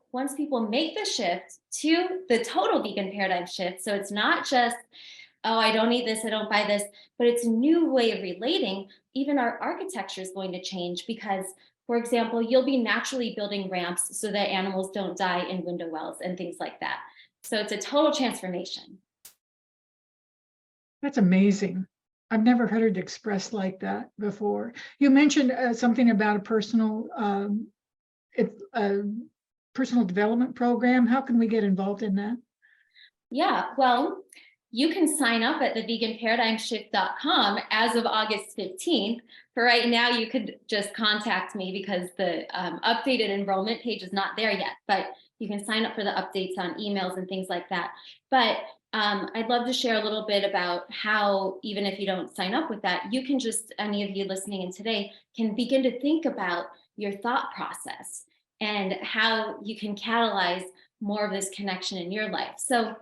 make the shift to the total vegan paradigm shift, so it's not just, oh, I don't eat this, I don't buy this, but it's a new way of relating, even our architecture is going to change because, for example, you'll be naturally building ramps so that animals don't die in window wells and things like that. So it's a total transformation. That's amazing. I've never heard it expressed like that before. You mentioned something about a personal development program. How can we get involved in that? Yeah, well, you can sign up at theveganparadigmshift.com as of August 15th. For right now, you could just contact me because the updated enrollment page is not there yet, but you can sign up for the updates on emails and things like that. But I'd love to share a little bit about how, even if you don't sign up with that, you can just, any of you listening in today, can begin to think about your thought process and how you can catalyze more of this connection in your life. So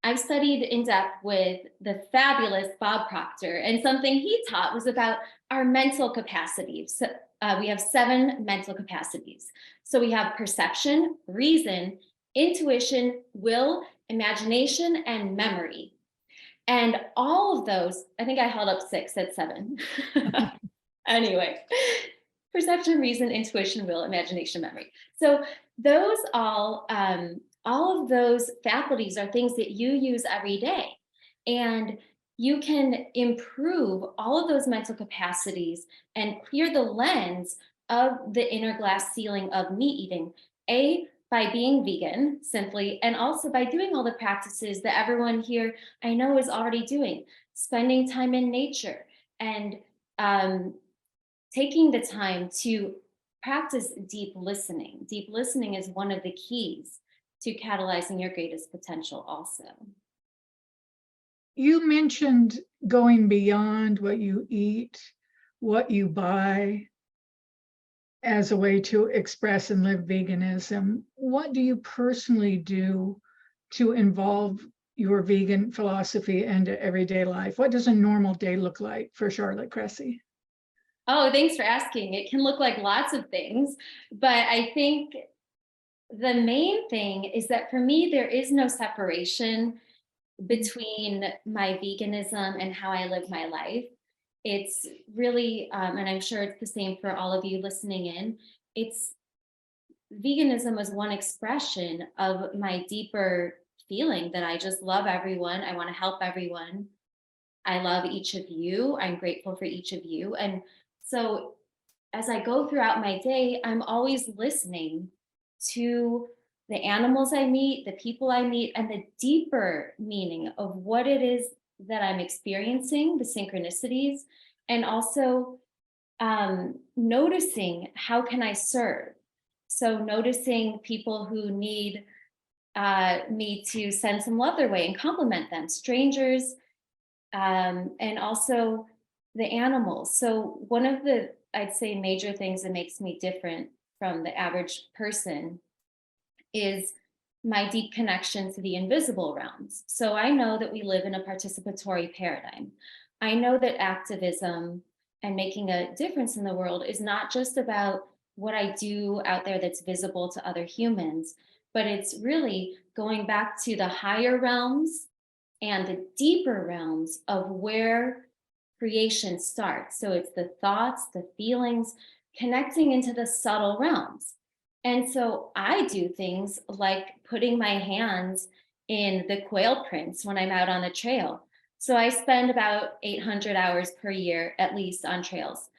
I've studied in depth with the fabulous Bob Proctor, and something he taught was about our mental capacities. So, we have 7 mental capacities. So we have perception, reason, intuition, will, imagination, and memory. And all of those, I think I held up 6 at 7. Anyway, perception, reason, intuition, will, imagination, memory. So those all of those faculties are things that you use every day. And you can improve all of those mental capacities and clear the lens of the inner glass ceiling of meat eating, by being vegan simply, and also by doing all the practices that everyone here I know is already doing, spending time in nature and taking the time to practice deep listening. Deep listening is one of the keys to catalyzing your greatest potential also. You mentioned going beyond what you eat, what you buy, as a way to express and live veganism. What do you personally do to involve your vegan philosophy into everyday life? What does a normal day look like for Charlotte Cressey? Oh, thanks for asking. It can look like lots of things, but I think the main thing is that for me, there is no separation between my veganism and how I live my life. It's really, and I'm sure it's the same for all of you listening in, veganism is one expression of my deeper feeling that I just love everyone. I want to help everyone. I love each of you. I'm grateful for each of you. And so as I go throughout my day, I'm always listening to the animals I meet, the people I meet, and the deeper meaning of what it is that I'm experiencing, the synchronicities, and also noticing how can I serve. So noticing people who need me to send some love their way and compliment them, strangers, and also the animals. So one of the, I'd say, major things that makes me different from the average person is my deep connection to the invisible realms. So I know that we live in a participatory paradigm. I know that activism and making a difference in the world is not just about what I do out there that's visible to other humans, but it's really going back to the higher realms and the deeper realms of where creation starts. So it's the thoughts, the feelings, connecting into the subtle realms. And so I do things like putting my hands in the quail prints when I'm out on the trail. So I spend about 800 hours per year, at least, on trails.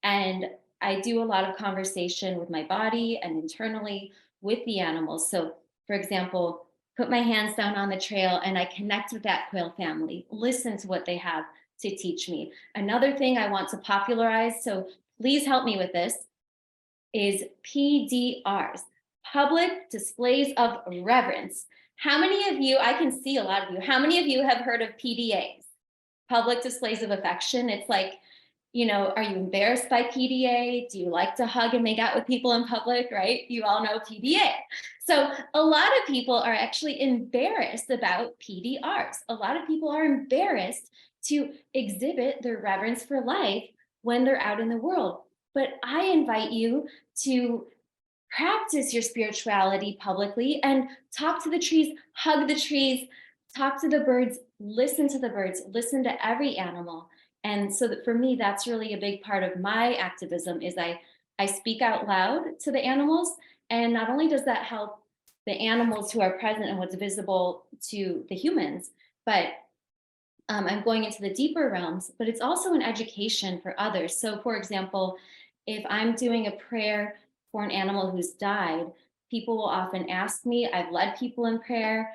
And I do a lot of conversation with my body and internally with the animals. So, for example, put my hands down on the trail and I connect with that quail family, listen to what they have to teach me. Another thing I want to popularize, so please help me with this, is PDRs, public displays of reverence. How many of you, I can see a lot of you, how many of you have heard of PDAs? Public displays of affection. It's like, you know, are you embarrassed by PDA? Do you like to hug and make out with people in public, right? You all know PDA. So a lot of people are actually embarrassed about PDRs. A lot of people are embarrassed to exhibit their reverence for life when they're out in the world. But I invite you to practice your spirituality publicly and talk to the trees, hug the trees, talk to the birds, listen to the birds, listen to every animal. And so that for me, that's really a big part of my activism is I speak out loud to the animals. And not only does that help the animals who are present and what's visible to the humans, but I'm going into the deeper realms, but it's also an education for others. So for example, if I'm doing a prayer for an animal who's died, people will often ask me, I've led people in prayer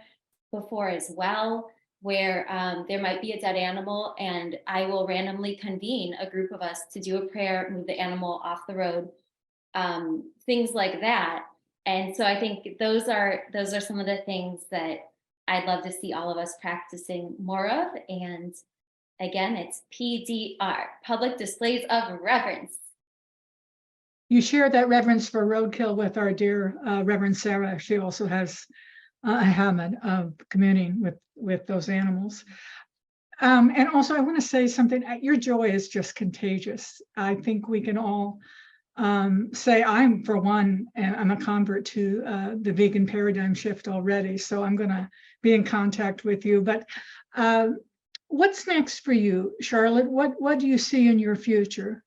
before as well, where there might be a dead animal and I will randomly convene a group of us to do a prayer, move the animal off the road, things like that. And so I think those are some of the things that I'd love to see all of us practicing more of. And again, it's PDR, public displays of reverence. You share that reverence for roadkill with our dear Reverend Sarah. She also has a habit of communing with those animals. And also I want to say something, your joy is just contagious. I think we can all say, I'm for one, and I'm a convert to the vegan paradigm shift already. So I'm going to be in contact with you. But what's next for you, Charlotte? What do you see in your future?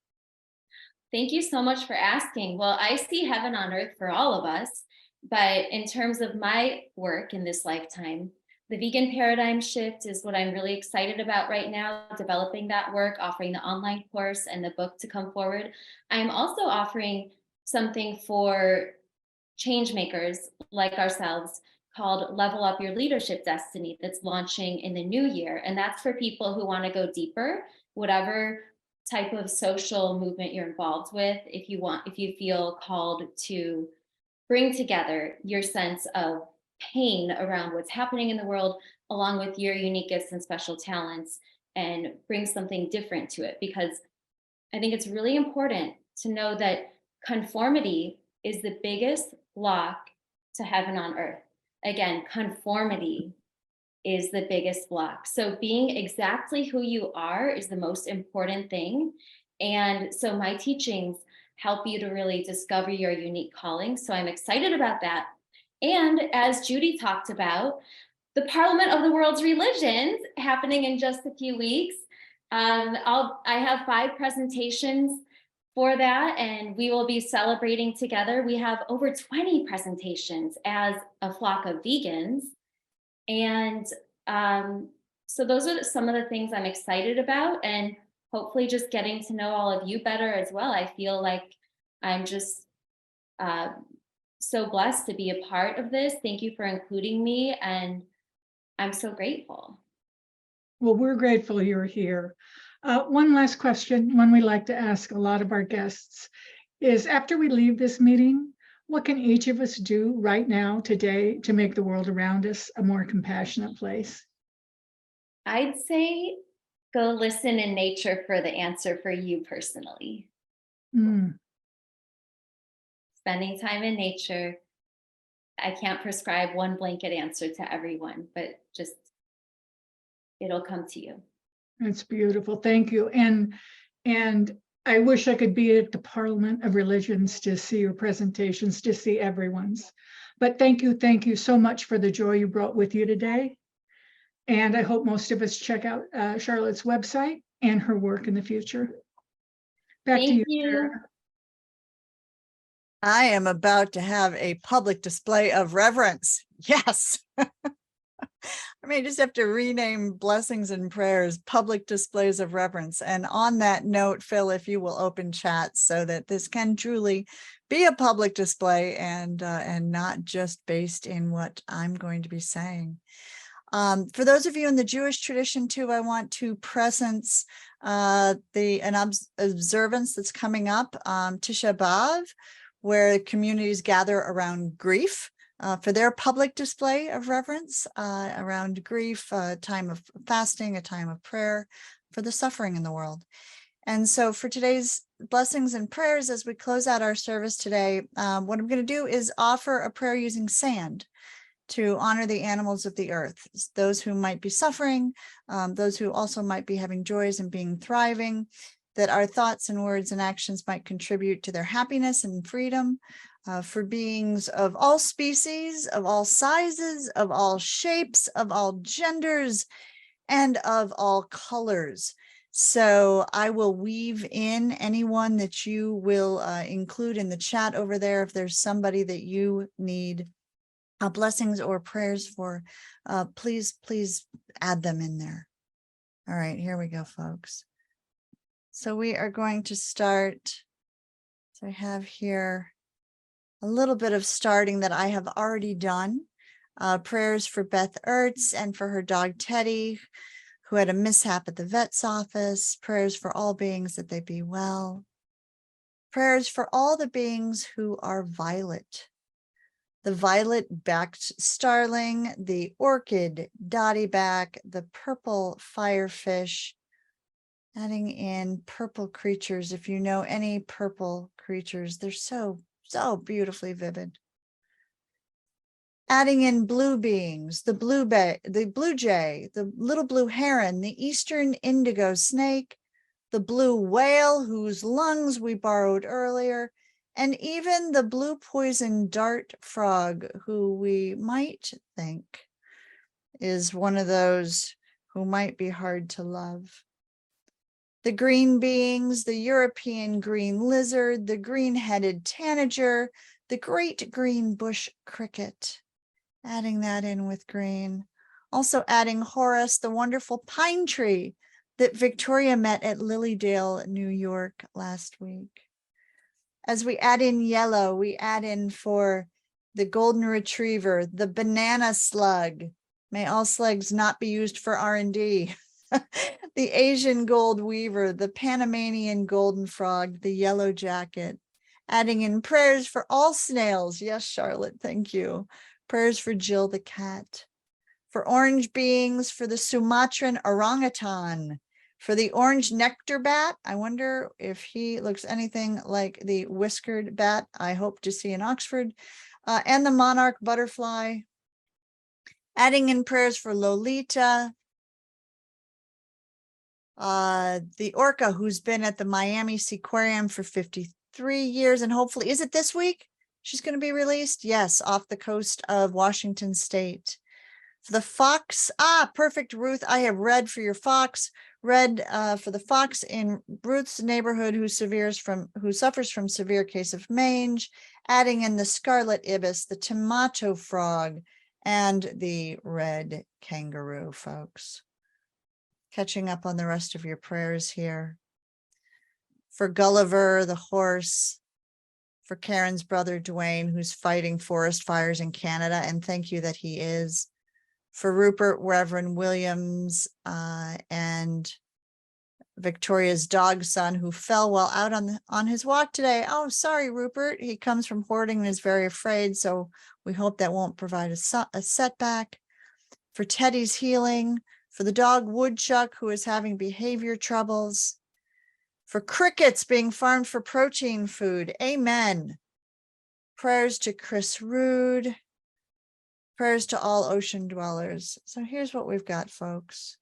Thank you so much for asking. Well, I see heaven on earth for all of us, but in terms of my work in this lifetime, the vegan paradigm shift is what I'm really excited about right now, developing that work, offering the online course and the book to come forward. I'm also offering something for change makers like ourselves called Level Up Your Leadership Destiny that's launching in the new year. And that's for people who want to go deeper, whatever type of social movement you're involved with. If you feel called to bring together your sense of pain around what's happening in the world, along with your unique gifts and special talents, and bring something different to it. Because I think it's really important to know that conformity is the biggest block to heaven on earth. Again, conformity is the biggest block. So being exactly who you are is the most important thing. And so my teachings help you to really discover your unique calling. So I'm excited about that. And as Judy talked about, the Parliament of the World's Religions happening in just a few weeks. I have 5 presentations for that, and we will be celebrating together. We have over 20 presentations as a flock of vegans. And so those are some of the things I'm excited about, and hopefully just getting to know all of you better as well. I feel like I'm just so blessed to be a part of this. Thank you for including me, and I'm so grateful. Well, we're grateful you're here. One last question, one we like to ask a lot of our guests, is after we leave this meeting, what can each of us do right now, today, to make the world around us a more compassionate place? I'd say go listen in nature for the answer for you personally. Spending time in nature. I can't prescribe one blanket answer to everyone, but just it'll come to you. That's beautiful. Thank you. And I wish I could be at the Parliament of Religions to see your presentations, to see everyone's. But thank you so much for the joy you brought with you today. And I hope most of us check out Charlotte's website and her work in the future. Back to you, Sarah. I am about to have a public display of reverence. Yes. I may just have to rename blessings and prayers public displays of reverence. And on that note, Phil, if you will open chat so that this can truly be a public display and not just based in what I'm going to be saying. For those of you in the Jewish tradition too, I want to presence an observance that's coming up, Tisha B'Av, where communities gather around grief. For their public display of reverence around grief, a time of fasting, a time of prayer for the suffering in the world. And so for today's blessings and prayers, as we close out our service today, what I'm going to do is offer a prayer using sand to honor the animals of the earth, those who might be suffering, those who also might be having joys and being thriving, that our thoughts and words and actions might contribute to their happiness and freedom. For beings of all species, of all sizes, of all shapes, of all genders, and of all colors. So I will weave in anyone that you will include in the chat over there. If there's somebody that you need blessings or prayers for, please add them in there. All right, here we go, folks. So we are going to start. So I have here a little bit of starting that I have already done. Prayers for Beth Ertz and for her dog Teddy, who had a mishap at the vet's office. Prayers for all beings that they be well. Prayers for all the beings who are violet. The violet-backed starling, the orchid dotty-back, the purple firefish, adding in purple creatures. If you know any purple creatures, they're so beautifully vivid. Adding in blue beings, the blue jay, the little blue heron, the eastern indigo snake, the blue whale whose lungs we borrowed earlier, and even the blue poison dart frog, who we might think is one of those who might be hard to love. The green beings, the European green lizard, the green-headed tanager, the great green bush cricket, adding that in with green. Also adding Horace, the wonderful pine tree that Victoria met at Lilydale, New York last week. As we add in yellow, we add in for the golden retriever, the banana slug. May all slugs not be used for R&D. The Asian gold weaver, the Panamanian golden frog, the yellow jacket. Adding in prayers for all snails. Yes, Charlotte, thank you. Prayers for Jill the cat. For orange beings, for the Sumatran orangutan. For the orange nectar bat, I wonder if he looks anything like the whiskered bat I hope to see in Oxford. And the monarch butterfly. Adding in prayers for Lolita. The orca who's been at the Miami Seaquarium for 53 years, and hopefully, is it this week? She's going to be released? Yes, off the coast of Washington State. For the fox, perfect, Ruth. I have read for your fox, read for the fox in Ruth's neighborhood who suffers from severe case of mange, adding in the scarlet ibis, the tomato frog, and the red kangaroo, folks. Catching up on the rest of your prayers here. For Gulliver, the horse, for Karen's brother, Dwayne, who's fighting forest fires in Canada, and thank you that he is. For Rupert, Reverend Williams, and Victoria's dog son, who fell while out on his walk today. Oh, sorry, Rupert. He comes from hoarding and is very afraid, so we hope that won't provide a setback. For Teddy's healing, for the dog woodchuck who is having behavior troubles, for crickets being farmed for protein food. Amen. Prayers to Chris Rude. Prayers to all ocean dwellers. So here's what we've got, folks.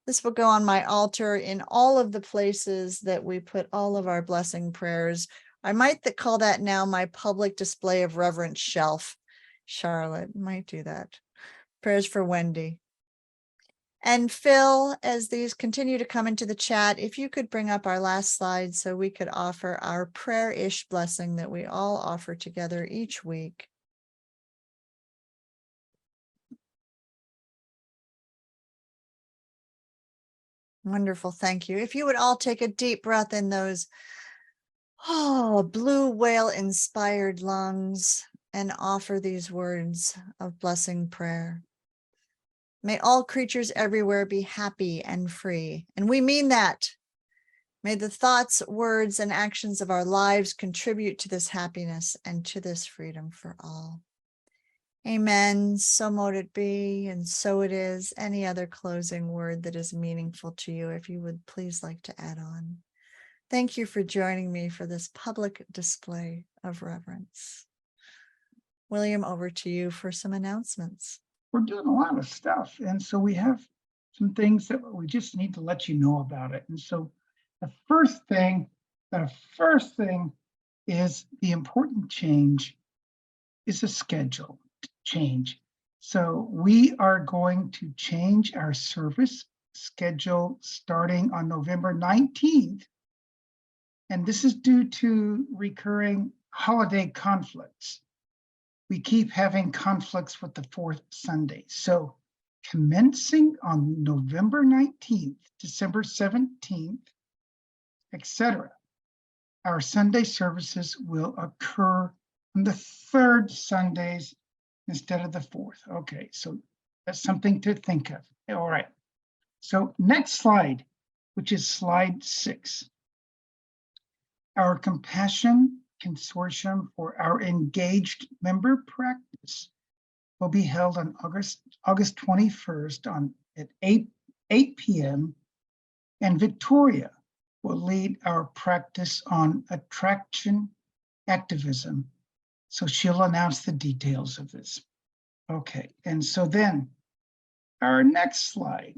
This will go on my altar in all of the places that we put all of our blessing prayers. I might call that now my public display of reverence shelf. Charlotte might do that. Prayers for Wendy. And Phil, as these continue to come into the chat, if you could bring up our last slide so we could offer our prayer-ish blessing that we all offer together each week. Wonderful. Thank you. If you would all take a deep breath in those blue whale inspired lungs and offer these words of blessing prayer. May all creatures everywhere be happy and free. And we mean that. May the thoughts, words, and actions of our lives contribute to this happiness and to this freedom for all. Amen. So mote it be, and so it is. Any other closing word that is meaningful to you, if you would please like to add on. Thank you for joining me for this public display of reverence. William, over to you for some announcements. We're doing a lot of stuff, and so we have some things that we just need to let you know about it. And so the first thing is the important change is a schedule change. So we are going to change our service schedule starting on November 19th. And this is due to recurring holiday conflicts. We keep having conflicts with the fourth Sunday. So commencing on November 19th, December 17th, etc., our Sunday services will occur on the third Sundays instead of the fourth. Okay, so that's something to think of. All right. So next slide, which is slide 6. Our Compassion Consortium for our engaged member practice will be held on August 21st at 8 p.m. And Victoria will lead our practice on attraction activism. So she'll announce the details of this. Okay, and so then our next slide,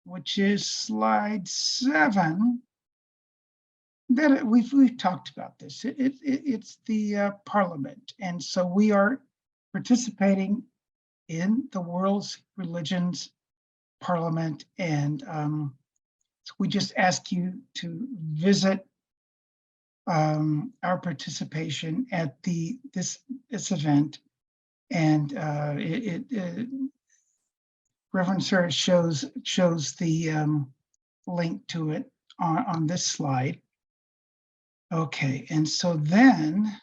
which is slide 7, that we've talked about this. It's the Parliament, and so we are participating in the world's religions Parliament, and so we just ask you to visit our participation at this event, and Reverend Sarah shows the link to it on this slide. Okay, and so then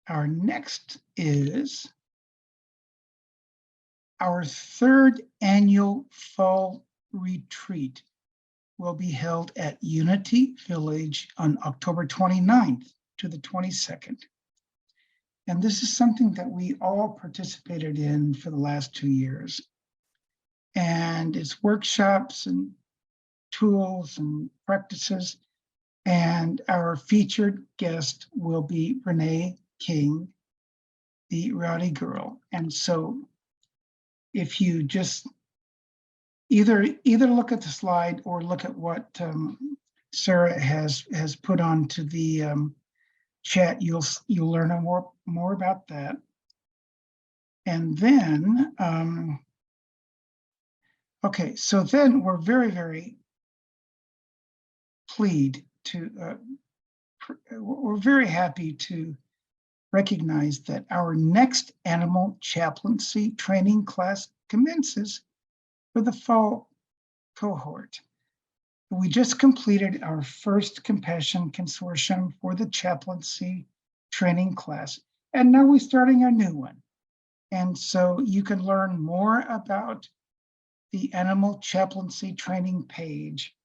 our next is our 3rd annual fall retreat will be held at Unity Village on October 29th to the 22nd. And this is something that we all participated in for the last 2 years. And it's workshops and tools and practices. And our featured guest will be Renee King, the Rowdy Girl. And so if you just either look at the slide or look at what Sarah has put onto the chat, you'll learn more about that. And then okay, so then we're very, very pleased to we're very happy to recognize that our next animal chaplaincy training class commences for the fall cohort. We just completed our first Compassion Consortium for the chaplaincy training class, and now we're starting a new one. And so you can learn more about the animal chaplaincy training page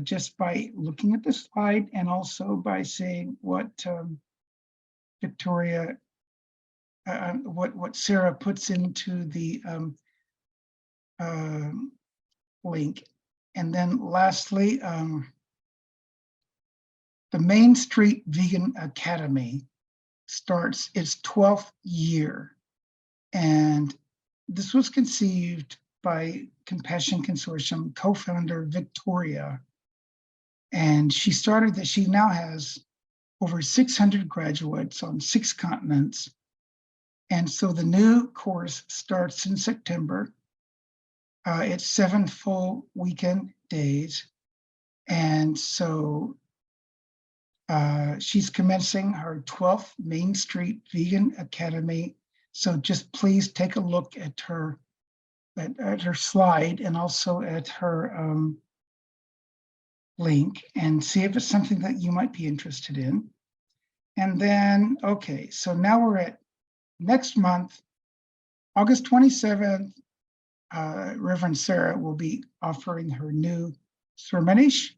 just by looking at the slide, and also by seeing what Victoria, what Sarah puts into the link. And then lastly, the Main Street Vegan Academy starts its 12th year. And this was conceived by Compassion Consortium co-founder Victoria. And she now has over 600 graduates on 6 continents. And so the new course starts in September. It's 7 full weekend days. And so she's commencing her 12th Main Street Vegan Academy. So just please take a look at her at her slide and also at her link and see if it's something that you might be interested in. And then, okay, so now we're at next month, August 27th, Reverend Sarah will be offering her new sermonish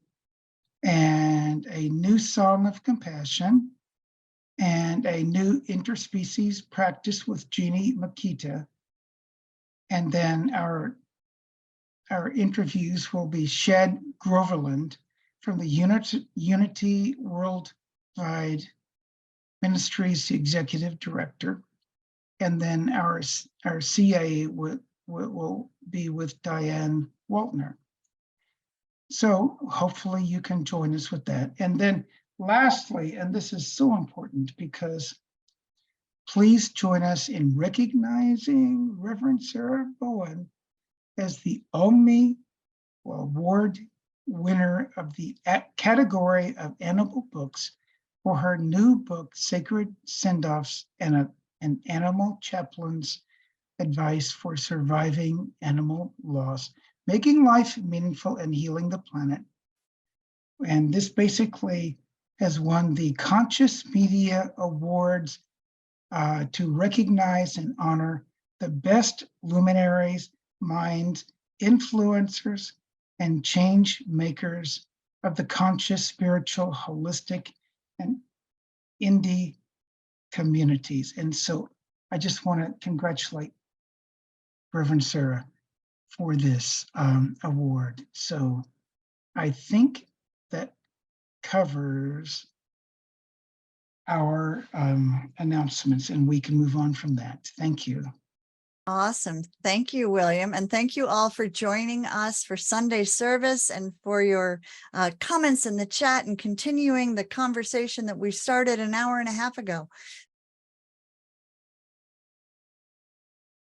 and a new song of compassion and a new interspecies practice with Jeannie Makita. And then our interviews will be Shed Groverland from the Unity Worldwide Ministries Executive Director. And then our CA will be with Diane Waltner. So hopefully you can join us with that. And then lastly, and this is so important because please join us in recognizing Reverend Sarah Bowen as the Omni Award winner of the category of animal books for her new book, Sacred Send-Offs and an Animal Chaplain's Advice for Surviving Animal Loss, Making Life Meaningful and Healing the Planet. And this basically has won the Conscious Media Awards to recognize and honor the best luminaries, minds, influencers, and change makers of the conscious, spiritual, holistic, and indie communities. And so I just want to congratulate Reverend Sarah for this award. So I think that covers our announcements, and we can move on from that. Thank you. Awesome. Thank you, William. And thank you all for joining us for Sunday service and for your comments in the chat and continuing the conversation that we started an hour and a half ago.